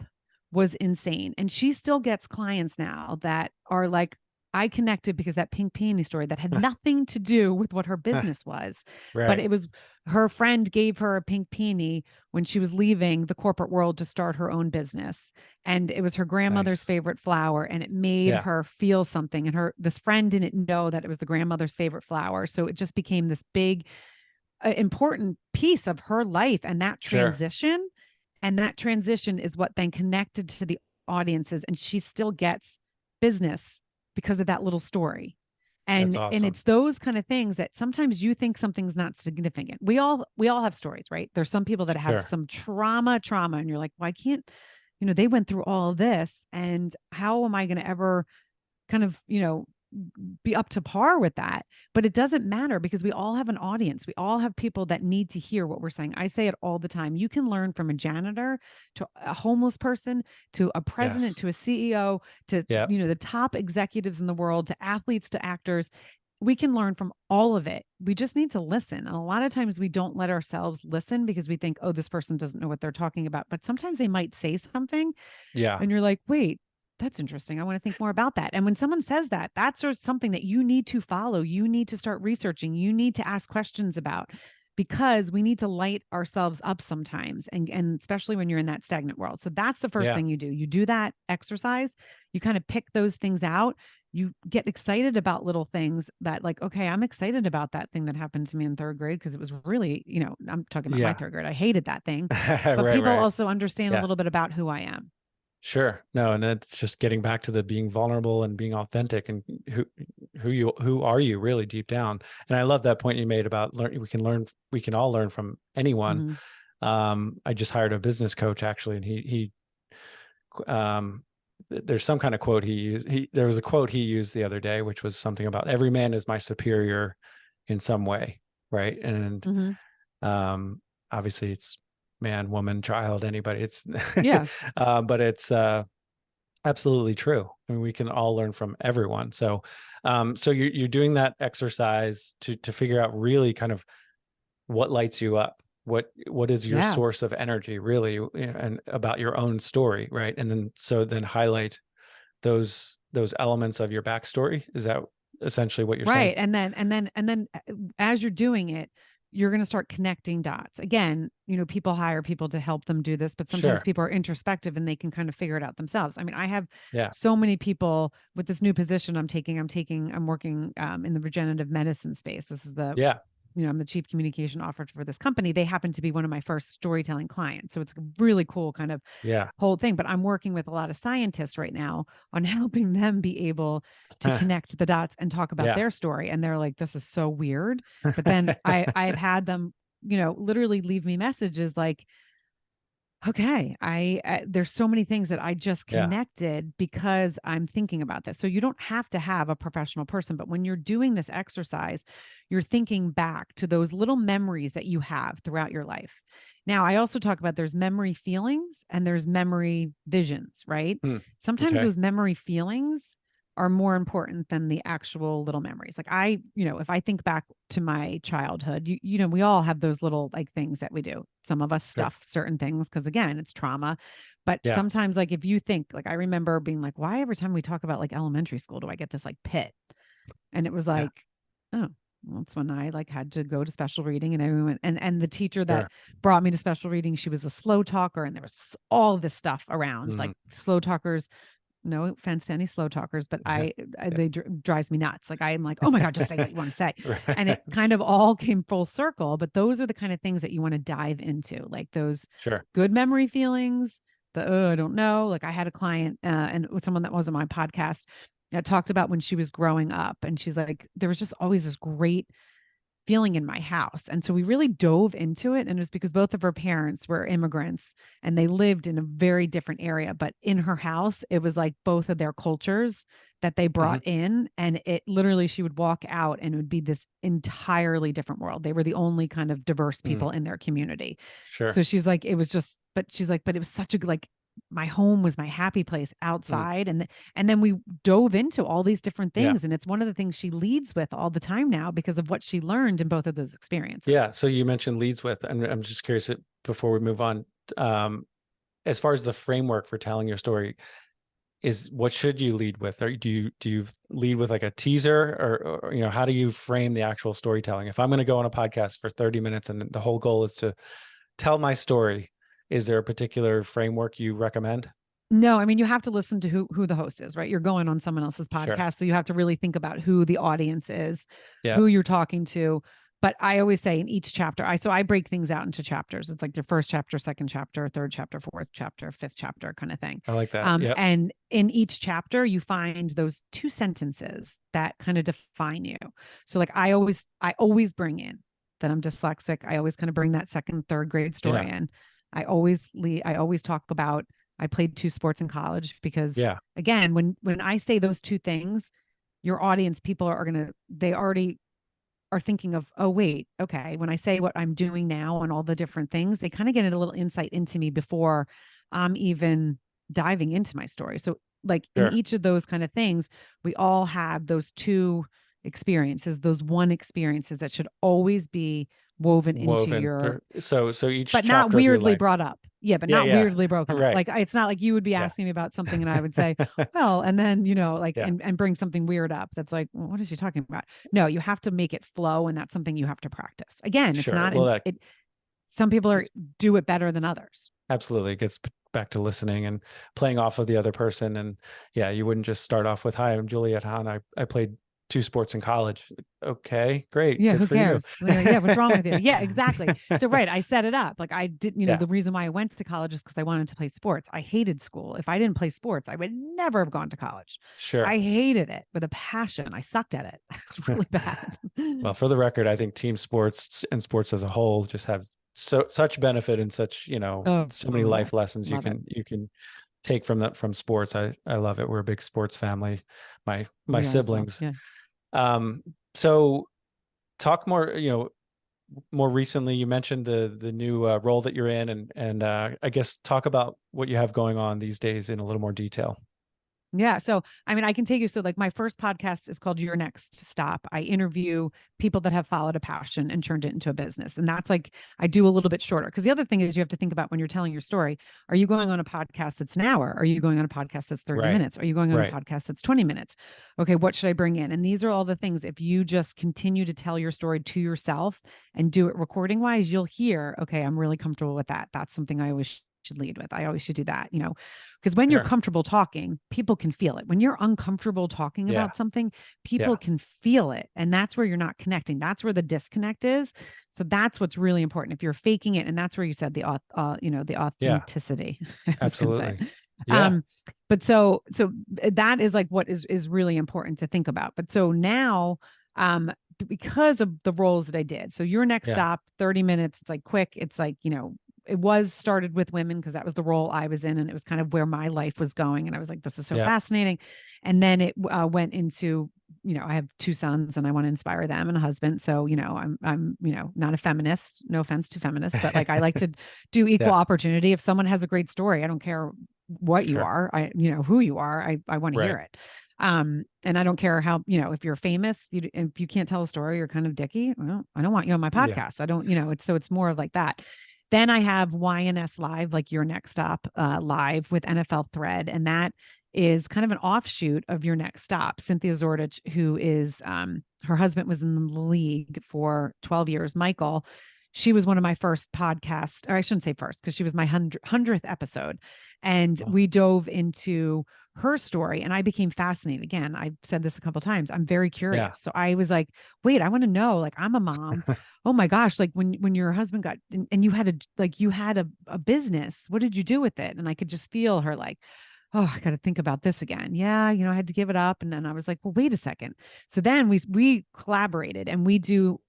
was insane. And she still gets clients now that are like, I connected because that pink peony story that had nothing to do with what her business was, but Right. it was her friend gave her a pink peony when she was leaving the corporate world to start her own business. And it was her grandmother's Nice. favorite flower, and it made Yeah. her feel something. And this friend didn't know that it was the grandmother's favorite flower. So it just became this big, important piece of her life. Sure. And that transition is what then connected to the audiences, and she still gets business because of that little story. That's And awesome. it's those kind of things that sometimes you think something's not significant. We all have stories, right? There's some people that have Sure. some trauma, and you're like, well, I can't, they went through all of this, and how am I going to ever kind of, be up to par with that? But it doesn't matter, because we all have an audience. We all have people that need to hear what we're saying. I say it all the time. You can learn from a janitor to a homeless person to a president Yes. to a CEO to, Yeah. the top executives in the world, to athletes to actors. We can learn from all of it. We just need to listen. And a lot of times we don't let ourselves listen because we think, oh, this person doesn't know what they're talking about. But sometimes they might say something Yeah. and you're like, wait, that's interesting. I want to think more about that. And when someone says that, that's sort of something that you need to follow. You need to start researching. You need to ask questions about, because we need to light ourselves up sometimes. And especially when you're in that stagnant world. So that's the first Yeah. thing you do. You do that exercise, you kind of pick those things out. You get excited about little things that, like, okay, I'm excited about that thing that happened to me in third grade because it was really, I'm talking about my Yeah. third grade. I hated that thing. But Right. people Right. also understand a Yeah. little bit about who I am. Sure. No, and it's just getting back to the being vulnerable and being authentic, and who are you really deep down. And I love that point you made about we can all learn from anyone. Mm-hmm. I just hired a business coach actually, and there's some kind of quote he used. There was a quote he used the other day, which was something about every man is my superior in some way, right? And Mm-hmm. obviously it's man, woman, child, anybody. It's Yeah. but it's absolutely true. I mean, we can all learn from everyone. So, so you're doing that exercise to figure out really kind of what lights you up, what is your Yeah. source of energy, really, and about your own story, right? And then highlight those elements of your backstory. Is that essentially what you're saying? Right. And then as you're doing it, you're going to start connecting dots. Again, people hire people to help them do this, but sometimes Sure. people are introspective and they can kind of figure it out themselves. I mean, I have Yeah. so many people with this new position I'm working in the regenerative medicine space. This is Yeah. I'm the chief communication officer for this company. They happen to be one of my first storytelling clients. So it's a really cool kind of Yeah. whole thing. But I'm working with a lot of scientists right now on helping them be able to connect the dots and talk about Yeah. their story. And they're like, this is so weird. But then I've had them, literally leave me messages like, okay, there's so many things that I just Yeah. connected because I'm thinking about this. So you don't have to have a professional person, but when you're doing this exercise, you're thinking back to those little memories that you have throughout your life. Now, I also talk about there's memory feelings and there's memory visions, right? Hmm. Sometimes Okay. those memory feelings are more important than the actual little memories. Like if I think back to my childhood, we all have those little like things that we do. Some of us Sure. stuff certain things because again, it's trauma. But Yeah. sometimes like if you think like I remember being like, why every time we talk about like elementary school do I get this like pit? And it was Yeah. like, oh, That's when I like had to go to special reading, and everyone, and the teacher that Sure. brought me to special reading, she was a slow talker, and there was all this stuff around, Mm. like slow talkers. No offense to any slow talkers, but they drives me nuts. Like I'm like, oh my God, just say what you want to say. And it Right. kind of all came full circle. But those are the kind of things that you want to dive into, like those Sure. good memory feelings, the, oh, I don't know. Like I had a client and with someone that was on my podcast that talked about when she was growing up. And she's like, there was just always this great feeling in my house. And so we really dove into it. And it was because both of her parents were immigrants and they lived in a very different area. But in her house, it was like both of their cultures that they Hmm. brought in. And it literally, she would walk out and it would be this entirely different world. They were the only kind of diverse Mm. people in their community. Sure. So she's like, it was just, but she's like, but it was such a like, my home was my happy place Mm. outside. And then we dove into all these different Yeah. things. And it's one of the things she leads with all the time now because of what she learned in both of those experiences. Yeah. So you mentioned leads with, and I'm just curious before we move on, um, as far as the framework for telling your story, is what should you lead with? Or do you lead with like a teaser, or how do you frame the actual storytelling? If I'm going to go on a podcast for 30 minutes and the whole goal is to tell my story, is there a particular framework you recommend? No, I mean, you have to listen to who the host is, right? You're going on someone else's Sure. podcast. So you have to really think about who the audience is, Yeah. who you're talking to. But I always say in each chapter, I break things out into chapters. It's like your first chapter, second chapter, third chapter, fourth chapter, fifth chapter kind of thing. I like that. Yeah. And in each chapter, you find those two sentences that kind of define you. So like I always bring in that I'm dyslexic. I always kind of bring that second, third grade story Yeah. in. I always talk about I played two sports in college because Yeah. again, when I say those two things, your audience, people they already are thinking of, oh, wait, okay. When I say what I'm doing now and all the different things, they kind of get a little insight into me before I'm even diving into my story. So like in Sure. each of those kind of things, we all have those two experiences, those one experiences that should always be woven into Woven your, through. So each but not chapter of your weirdly life. brought up. Yeah, but Yeah. not Yeah. weirdly broken up. Right. Like it's not like you would be Yeah. asking me about something and I would say, well, and then, like, Yeah. and bring something weird up. That's like, well, what is she talking about? No, you have to make it flow. And that's something you have to practice. Again, it's Sure. not, Well, that some people gets do it better than others. absolutely it gets back to listening and playing off of the other person. And yeah, you wouldn't just start off with, "Hi, I'm Juliet Hahn. I played two sports in college." Okay, great. Yeah, Good who for you. cares? Yeah, what's wrong with you? Yeah, exactly. So right, I set it up. Like I did, Yeah. the reason why I went to college is because I wanted to play sports. I hated school. If I didn't play sports, I would never have gone to college. Sure. I hated it with a passion. I sucked at it. It's really bad. Well, for the record, I think team sports and sports as a whole just have such benefit and such, Oh, so many life yes. lessons Love it. you can take from sports. I love it. We're a big sports family. My We are as well. siblings. Yeah. So talk more, more recently, you mentioned the new role that you're in, and I guess talk about what you have going on these days in a little more detail. Yeah. So, I mean, I can take you. So, like, my first podcast is called Your Next Stop. I interview people that have followed a passion and turned it into a business. And that's like, I do a little bit shorter. Because the other thing is, you have to think about when you're telling your story, are you going on a podcast that's an hour? Are you going on a podcast that's 30 Right. minutes? Are you going on Right. a podcast that's 20 minutes? Okay. What should I bring in? And these are all the things. If you just continue to tell your story to yourself and do it recording wise, you'll hear, okay, I'm really comfortable with that. That's something I always should lead with. I always should do that, because when you're Sure. comfortable talking, people can feel it. When you're uncomfortable talking Yeah. about something, people can feel it. And that's where you're not connecting. That's where the disconnect is. So that's what's really important. If you're faking it, and that's where you said the authenticity. I was gonna say. Absolutely. Yeah. But so that is like what is really important to think about. But so now, because of the roles that I did, so Your Next Yeah. Stop, 30 minutes, it's like quick. It's like, it was started with women because that was the role I was in, and it was kind of where my life was going. And I was like, this is so Yeah. fascinating. And then it went into, I have two sons and I want to inspire them and a husband. So, I'm not a feminist, no offense to feminists, but like, I like to do equal opportunity. If someone has a great story, I don't care what you are, who you are, I want to hear it. And I don't care how, if you're famous, if you can't tell a story, you're kind of dicky. Well, I don't want you on my podcast. I don't, it's more of like that. Then I have YNS Live, like Your Next Stop live with NFL Thread. And that is kind of an offshoot of Your Next Stop. Cynthia Zordich, who is, her husband was in the league for 12 years, Michael. She was one of my first podcasts, or I shouldn't say first, because she was my 100th episode. And we dove into her story and I became fascinated. Again, I've said this a couple of times. I'm very curious. Yeah. So I was like, wait, I want to know, like, I'm a mom. Oh my gosh. Like when your husband got, and you had a business, what did you do with it? And I could just feel her like, oh, I got to think about this again. Yeah. I had to give it up. And then I was like, well, wait a second. So then we collaborated and we do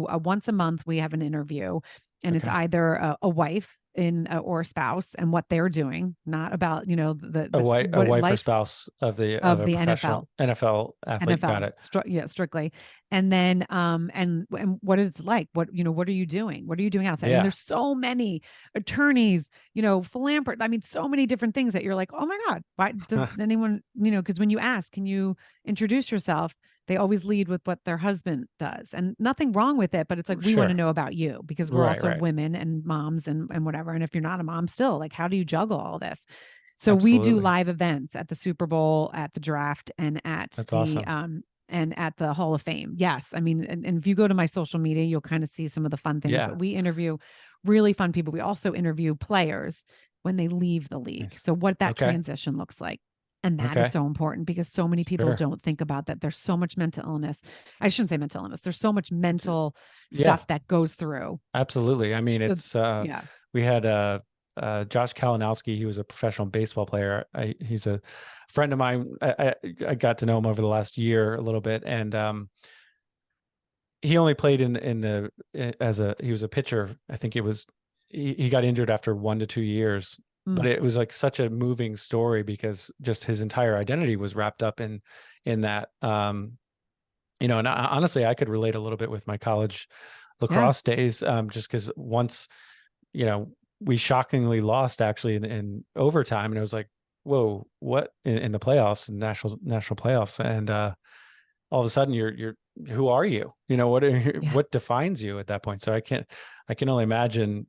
a once a month, we have an interview, and it's either a wife or a spouse and what they're doing, not about, a wife or spouse of a professional NFL athlete. Got it. Strictly. And then, and what it's like, what are you doing? What are you doing outside? Yeah. And there's so many attorneys, philanthropists. I mean, so many different things that you're like, oh my God, why does anyone, because when you ask, can you introduce yourself? They always lead with what their husband does, and nothing wrong with it, but it's like, we want to know about you because we're also women and moms and whatever. And if you're not a mom still, like, how do you juggle all this? So we do live events at the Super Bowl, at the draft, and at awesome. And at the Hall of Fame. Yes. I mean, and if you go to my social media, you'll kind of see some of the fun things, but we interview really fun people. We also interview players when they leave the league. Nice. So what that transition looks like. And that is so important because so many people don't think about that. There's so much mental illness. I shouldn't say mental illness. There's so much mental stuff that goes through. Absolutely. I mean, it's, we had Josh Kalinowski. He was a professional baseball player. He's a friend of mine. I got to know him over the last year a little bit. And he only played he was a pitcher. I think he got injured after 1 to 2 years. But it was like such a moving story because just his entire identity was wrapped up in that. And honestly, I could relate a little bit with my college lacrosse days, just because once, we shockingly lost actually in overtime, and it was like, whoa, what in the playoffs and national playoffs, and all of a sudden you're who are you? What defines you at that point? So I can only imagine,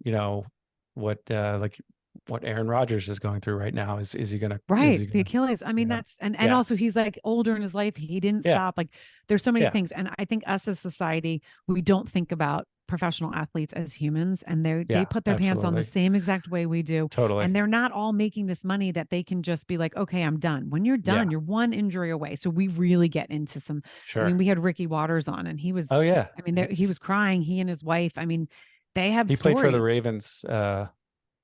what Aaron Rodgers is going through right now. Is he going to the Achilles? I mean, that's and also he's like older in his life. He didn't stop. Like, there's so many things. And I think us as society, we don't think about professional athletes as humans, and they put their pants on the same exact way we do. Totally. And they're not all making this money that they can just be like, okay, I'm done. When you're done, you're one injury away. So we really get into some, I mean, we had Ricky Waters on and he was, he was crying, he and his wife. I mean, he played for the Ravens.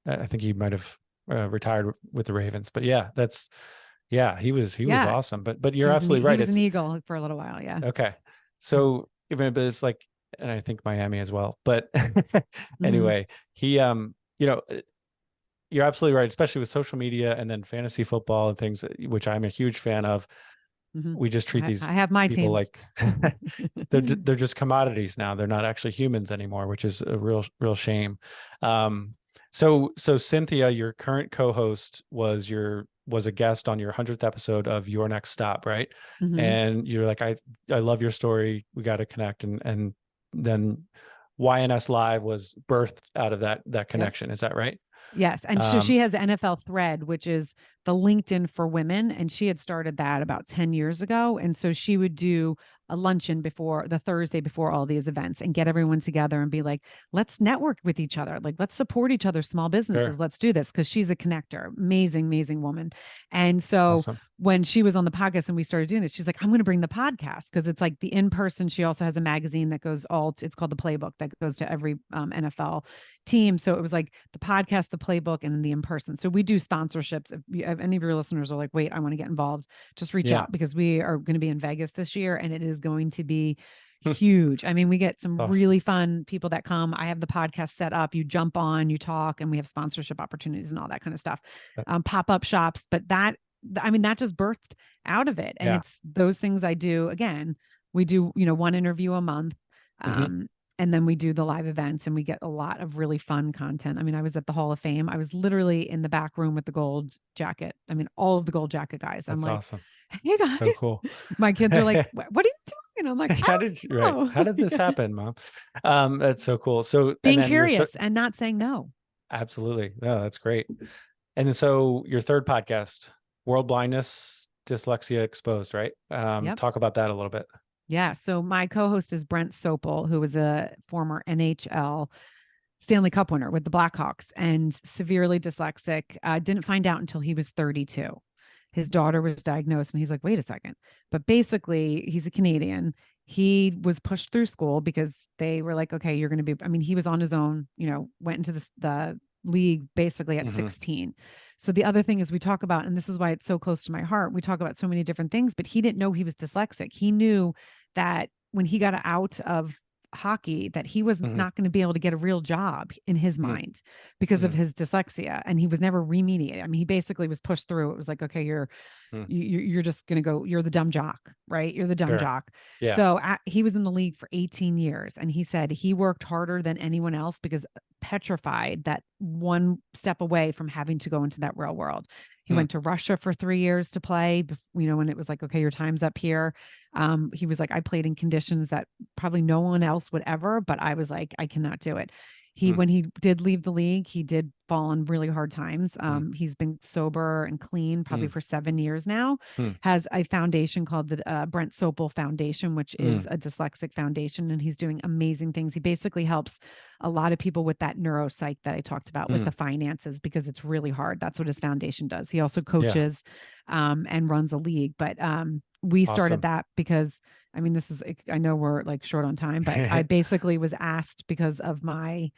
I think he might have retired with the Ravens, but he was awesome. But you're absolutely right. He was an Eagle for a little while. Yeah. Okay. So but it's like, and I think Miami as well, but anyway, he, you're absolutely right, especially with social media and then fantasy football and things, which I'm a huge fan of. We just treat these I have my people teams. like they're just commodities now. They're not actually humans anymore, which is a real shame. So Cynthia, your current co-host, was a guest on your 100th episode of Your Next Stop, right? And you're like, I love your story. We got to connect. And then YNS Live was birthed out of that connection. Is that right? Yes. And so she has NFL Thread, which is the LinkedIn for women. And she had started that about 10 years ago. And so she would do a luncheon before the Thursday before all these events and get everyone together and be like, let's network with each other. Like, let's support each other's small businesses. Let's do this. Cause she's a connector, amazing woman. And so when she was on the podcast and we started doing this, she's like, I'm going to bring the podcast. Cause it's like the in-person. She also has a magazine that goes it's called The Playbook, that goes to every NFL team. So it was like the podcast, the playbook, and then the in-person. So we do sponsorships. If any of your listeners are like, wait, I want to get involved, just reach out, because we are going to be in Vegas this year and it is going to be huge. I mean, we get some really fun people that come. I have the podcast set up. You jump on, you talk, and we have sponsorship opportunities and all that kind of stuff. Pop-up shops. But that just birthed out of it. And it's those things I do. Again, we do, one interview a month. And then we do the live events and we get a lot of really fun content. I mean, I was at the Hall of Fame. I was literally in the back room with the gold jacket. I mean, all of the gold jacket guys. That's I'm like, awesome. Hey guys. So cool. My kids are like, what are you doing? And I'm like, how did this happen, Mom? That's so cool. So being curious and not saying no. Absolutely. No, that's great. And then, so your third podcast, World Blindness Dyslexia Exposed, right? Yep. Talk about that a little bit. Yeah. So my co-host is Brent Sopel, who was a former NHL Stanley Cup winner with the Blackhawks and severely dyslexic. Didn't find out until he was 32. His daughter was diagnosed, and he's like, wait a second. But basically, he's a Canadian. He was pushed through school because they were like, okay, you're going to be, I mean, he was on his own, went into the league basically at 16. So the other thing is we talk about, and this is why it's so close to my heart, we talk about so many different things, but he didn't know he was dyslexic. He knew that when he got out of hockey that he was not going to be able to get a real job in his mind because of his dyslexia, and he was never remediated. I mean, he basically was pushed through. It was like, okay, you're just going to go, you're the dumb jock, right? You're the dumb jock. Yeah. So he was in the league for 18 years, and he said he worked harder than anyone else because petrified that one step away from having to go into that real world. He went to Russia for 3 years to play, when it was like, okay, your time's up here. He was like, I played in conditions that probably no one else would ever, but I was like, I cannot do it. When he did leave the league, he did fall on really hard times. He's been sober and clean probably for 7 years now, has a foundation called the Brent Sopel Foundation, which is a dyslexic foundation. And he's doing amazing things. He basically helps a lot of people with that neuropsych that I talked about with the finances, because it's really hard. That's what his foundation does. He also coaches and runs a league, but we started that because, I mean, I know we're like short on time, but I basically was asked because of my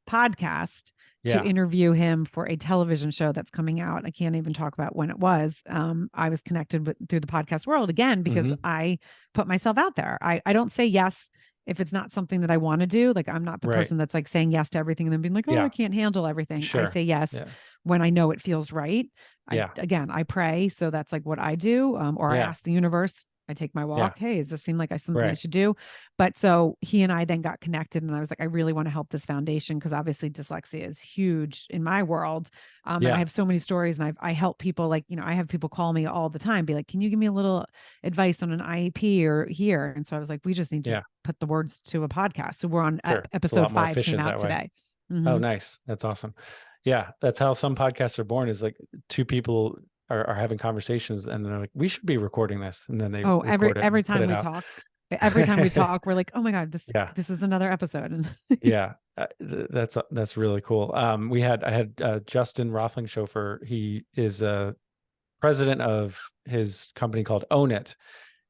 podcast to interview him for a television show that's coming out. I can't even talk about when it was. I was connected through the podcast world again, because I put myself out there. I don't say yes if it's not something that I want to do. Like, I'm not the person that's like saying yes to everything and then being like, oh, I can't handle everything. I say yes when I know it feels right. I pray. So that's like what I do. Or I ask the universe. I take my walk. Hey, does this seem like something I should do? But so he and I then got connected, and I was like, I really want to help this foundation, because obviously dyslexia is huge in my world. And I have so many stories, and I help people. Like, I have people call me all the time, be like, can you give me a little advice on an IEP or here? And so I was like, we just need to put the words to a podcast. So we're on episode 5 came out today. Oh, nice. That's awesome. Yeah. That's how some podcasts are born, is like two people are having conversations, and they're like, we should be recording this. And then they every time we talk, we're like, oh my God, this is another episode. And that's really cool. I had Justin Rothlingshofer. He is a president of his company called Own It.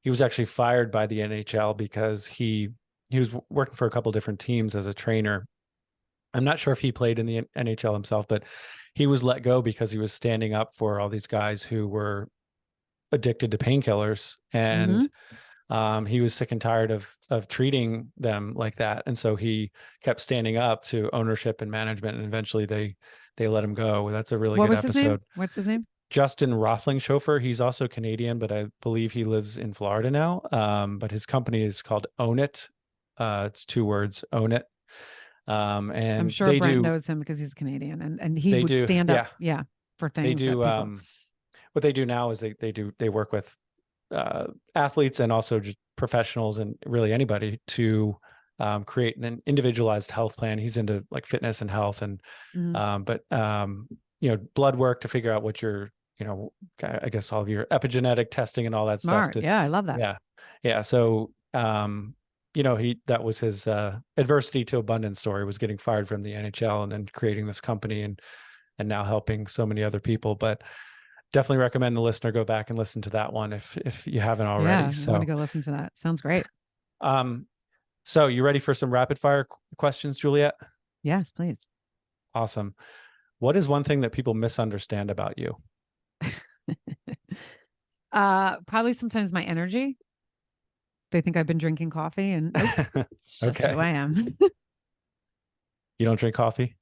He was actually fired by the NHL because he was working for a couple different teams as a trainer. I'm not sure if he played in the NHL himself, but he was let go because he was standing up for all these guys who were addicted to painkillers, and he was sick and tired of treating them like that. And so he kept standing up to ownership and management, and eventually they let him go. That's a really good episode. What's his name? Justin Rothlingshofer. He's also Canadian, but I believe he lives in Florida now. But his company is called Own It. It's 2 words, Own It. And I'm sure Brent knows him because he's Canadian, and he would stand up for things. They do what they do now is they work with athletes and also just professionals and really anybody to create an individualized health plan. He's into like fitness and health, and blood work to figure out what your, I guess all of your epigenetic testing and all that stuff. I love that. So that was his adversity to abundance story, was getting fired from the NHL and then creating this company and now helping so many other people. But definitely recommend the listener go back and listen to that one if you haven't already. So I want to go listen to that. Sounds great. So you ready for some rapid fire questions, Juliet? Yes, please. Awesome. What is one thing that people misunderstand about you? Probably sometimes my energy. They think I've been drinking coffee, and it's just who I am. You don't drink coffee?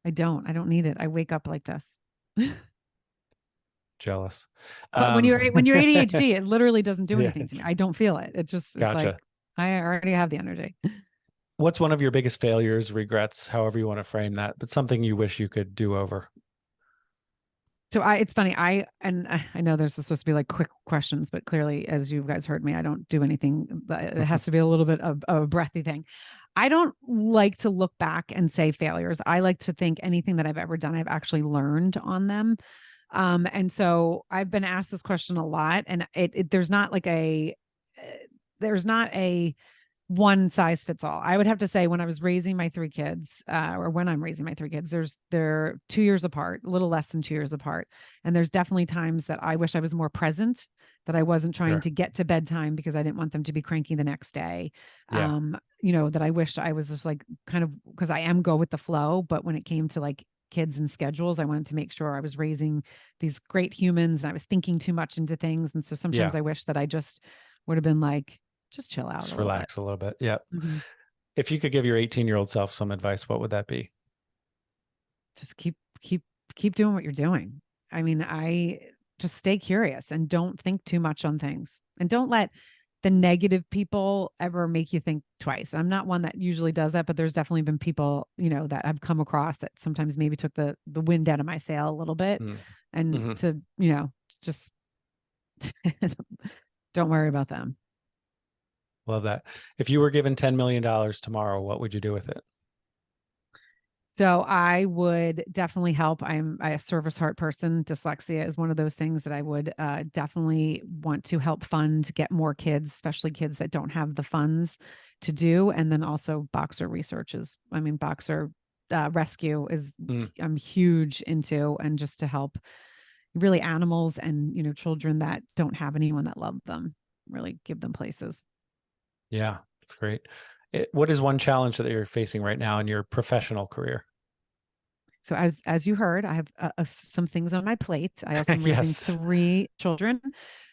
I don't need it. I wake up like this. Jealous. When you're ADHD, it literally doesn't do anything to me. I don't feel it. It just, it's like, I already have the energy. What's one of your biggest failures, regrets, however you want to frame that, but something you wish you could do over? So it's funny. I know there's supposed to be like quick questions, but clearly, as you guys heard me, I don't do anything. It has to be a little bit of a breathy thing. I don't like to look back and say failures. I like to think anything that I've ever done, I've actually learned on them. And so I've been asked this question a lot, and there's not like there's not a one size fits all. I would have to say when I was raising my three kids, or when I'm raising my three kids, they're 2 years apart, a little less than 2 years apart. And there's definitely times that I wish I was more present, that I wasn't trying to get to bedtime because I didn't want them to be cranky the next day. Yeah. That I wish I was just like kind of, because I am go with the flow. But when it came to like kids and schedules, I wanted to make sure I was raising these great humans and I was thinking too much into things. And so sometimes I wish that I just would have been like, just chill out Just a little relax a little bit. Yeah. bit. If you could give your 18-year-old self some advice, what would that be? Just keep doing what you're doing. I mean, I just stay curious and don't think too much on things, and don't let the negative people ever make you think twice. I'm not one that usually does that, but there's definitely been people, that I've come across that sometimes maybe took the wind out of my sail a little bit, and Mm-hmm. to, just don't worry about them. Love that. If you were given $10 million tomorrow, what would you do with it? So I would definitely help. I'm a service heart person. Dyslexia is one of those things that I would definitely want to help fund, get more kids, especially kids that don't have the funds to do. And then also boxer research boxer rescue is, I'm huge into, and just to help really animals and, children that don't have anyone that love them, really give them places. Yeah, that's great. What is one challenge that you're facing right now in your professional career? So as you heard, I have some things on my plate. I also am raising Yes. 3 children.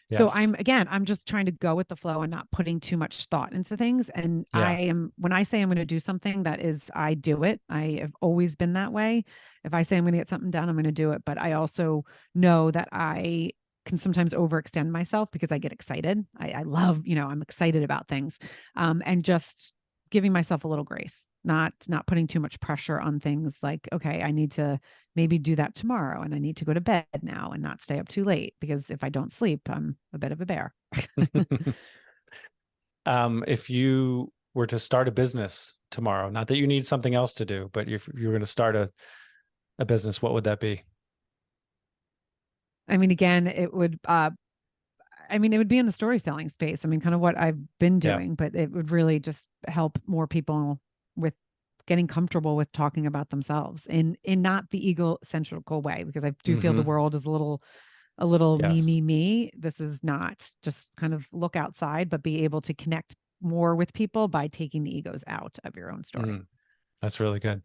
So Yes. I'm just trying to go with the flow and not putting too much thought into things. And Yeah. when I say I'm going to do something, that is, I do it. I have always been that way. If I say I'm going to get something done, I'm going to do it. But I also know that I can sometimes overextend myself because I get excited. I love, I'm excited about things. And just giving myself a little grace, not putting too much pressure on things like, okay, I need to maybe do that tomorrow, and I need to go to bed now and not stay up too late, because if I don't sleep, I'm a bit of a bear. If you were to start a business tomorrow, not that you need something else to do, but if you were going to start a business, what would that be? I mean, again, it would be in the storytelling space. I mean, kind of what I've been Yeah. doing, but it would really just help more people with getting comfortable with talking about themselves in not the egocentrical way, because I do feel the Mm-hmm. world is a little me, Yes. me, me. This is not just kind of look outside, but be able to connect more with people by taking the egos out of your own story. That's really good.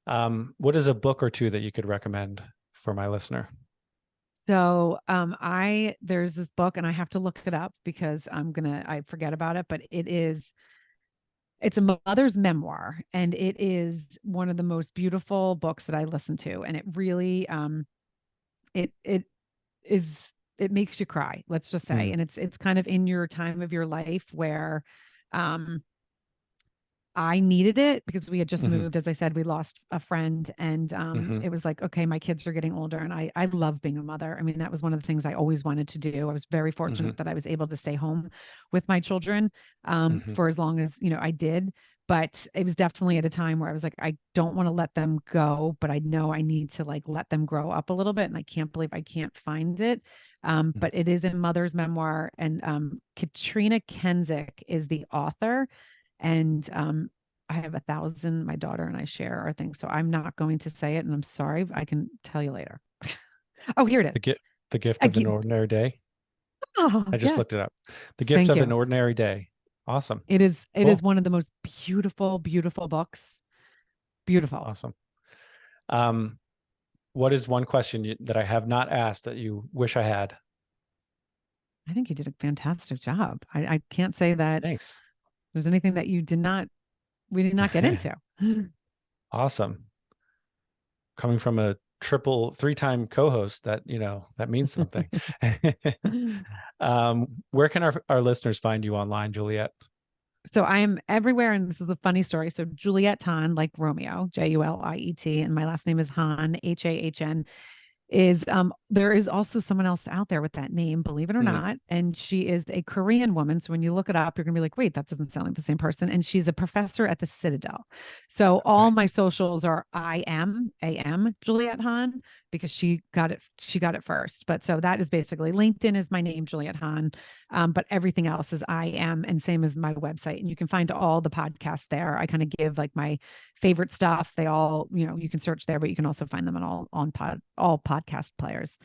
What is a book or two that you could recommend for my listener? So there's this book, and I have to look it up because I forget about it, but it's a mother's memoir, and it is one of the most beautiful books that I listen to. And it really, it is, it makes you cry, let's just say. Mm, And it's kind of in your time of your life where, um, I needed it, because we had just hmm moved. As I said, we lost a friend, and hmm it was like, okay, my kids are getting older, and I love being a mother. I mean, that was one of the things I always wanted to do. I was very hmm fortunate that I was able to stay home with my children hmm for as long as, I did. But it was definitely at a time where I was like, I don't want to let them go, but I know I need to like let them grow up a little bit. And I can't believe I can't find it. But it is a mother's memoir, and Katrina Kensick is the author. And I have 1,000, my daughter and I share our things. So I'm not going to say it, and I'm sorry. I can tell you later. Oh, here it is. the gift of an Again. ordinary day. Oh, I just yes. looked it up. The gift Thank of an you. ordinary day. Awesome. It is Cool. one of the most beautiful, beautiful books. Beautiful. Awesome. Um, what is one question that I have not asked that you wish I had? I think you did a fantastic job. I can't say that Thanks. there's anything that we did not get into. Awesome. Coming from a three-time co-host, that means something. Where can our listeners find you online, Juliet? So I am everywhere, and this is a funny story. So Juliet Hahn, like Romeo, Juliet, and my last name is Hahn, Hahn. Is there is also someone else out there with that name, believe it or Mm, not, and she is a Korean woman. So when you look it up, you're gonna be like, wait, that doesn't sound like the same person. And she's a professor at the Citadel. So okay. all my socials are I am Juliet Hahn, because she got it first. But so that is basically, LinkedIn is my name, Juliet Hahn. But everything else is I am, and same as my website. And you can find all the podcasts there. I kind of give like my favorite stuff. They all, you can search there, but you can also find them on all podcast players.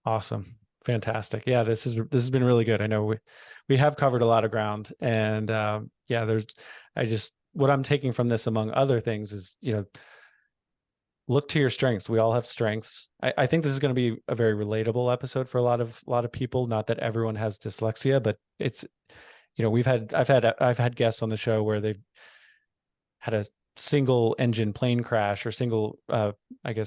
Awesome. Fantastic. Yeah, this has been really good. I know we have covered a lot of ground, and what I'm taking from this, among other things, is, look to your strengths. We all have strengths. I think this is going to be a very relatable episode for a lot of people. Not that everyone has dyslexia, but it's, I've had guests on the show where they've had a single engine plane crash or single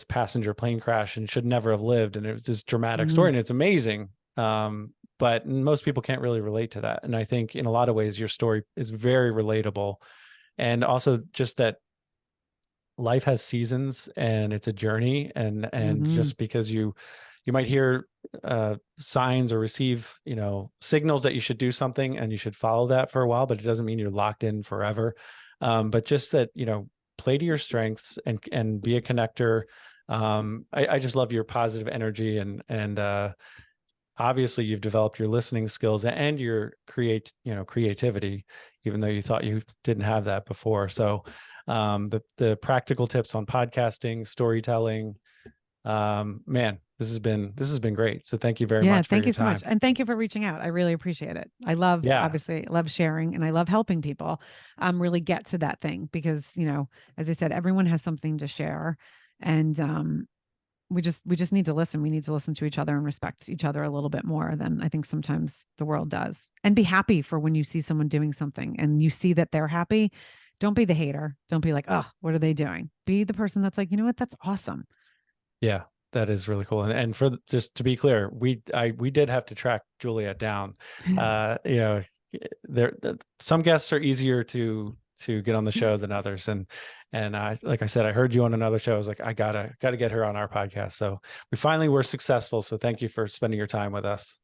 passenger plane crash and should never have lived, and it was this dramatic story, and it's amazing, but most people can't really relate to that. And I think in a lot of ways your story is very relatable, and also just that life has seasons and it's a journey, and just because you might hear signs or receive signals that you should do something and you should follow that for a while, but it doesn't mean you're locked in forever. But just that, play to your strengths and be a connector. I just love your positive energy, and obviously you've developed your listening skills and your creativity, even though you thought you didn't have that before. So the practical tips on podcasting, storytelling, man, this has been great. So thank you very much. Thank you so much. And thank you for reaching out. I really appreciate it. I obviously love sharing, and I love helping people really get to that thing, because, as I said, everyone has something to share, and we just need to listen. We need to listen to each other and respect each other a little bit more than I think sometimes the world does. And be happy for when you see someone doing something and you see that they're happy. Don't be the hater. Don't be like, oh, what are they doing? Be the person that's like, you know what? That's awesome. Yeah. That is really cool. And for just to be clear, we did have to track Juliet down. Some guests are easier to get on the show than others. And like I said, I heard you on another show. I was like, I gotta get her on our podcast. So we finally were successful. So thank you for spending your time with us.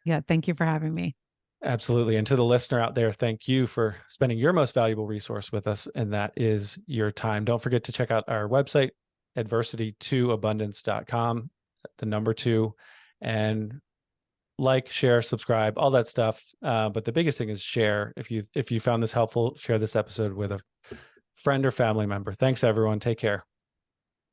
Yeah. Thank you for having me. Absolutely. And to the listener out there, thank you for spending your most valuable resource with us, and that is your time. Don't forget to check out our website, adversity2abundance.com, the number 2, and like, share, subscribe, all that stuff. But the biggest thing is share. If you found this helpful, share this episode with a friend or family member. Thanks, everyone. Take care.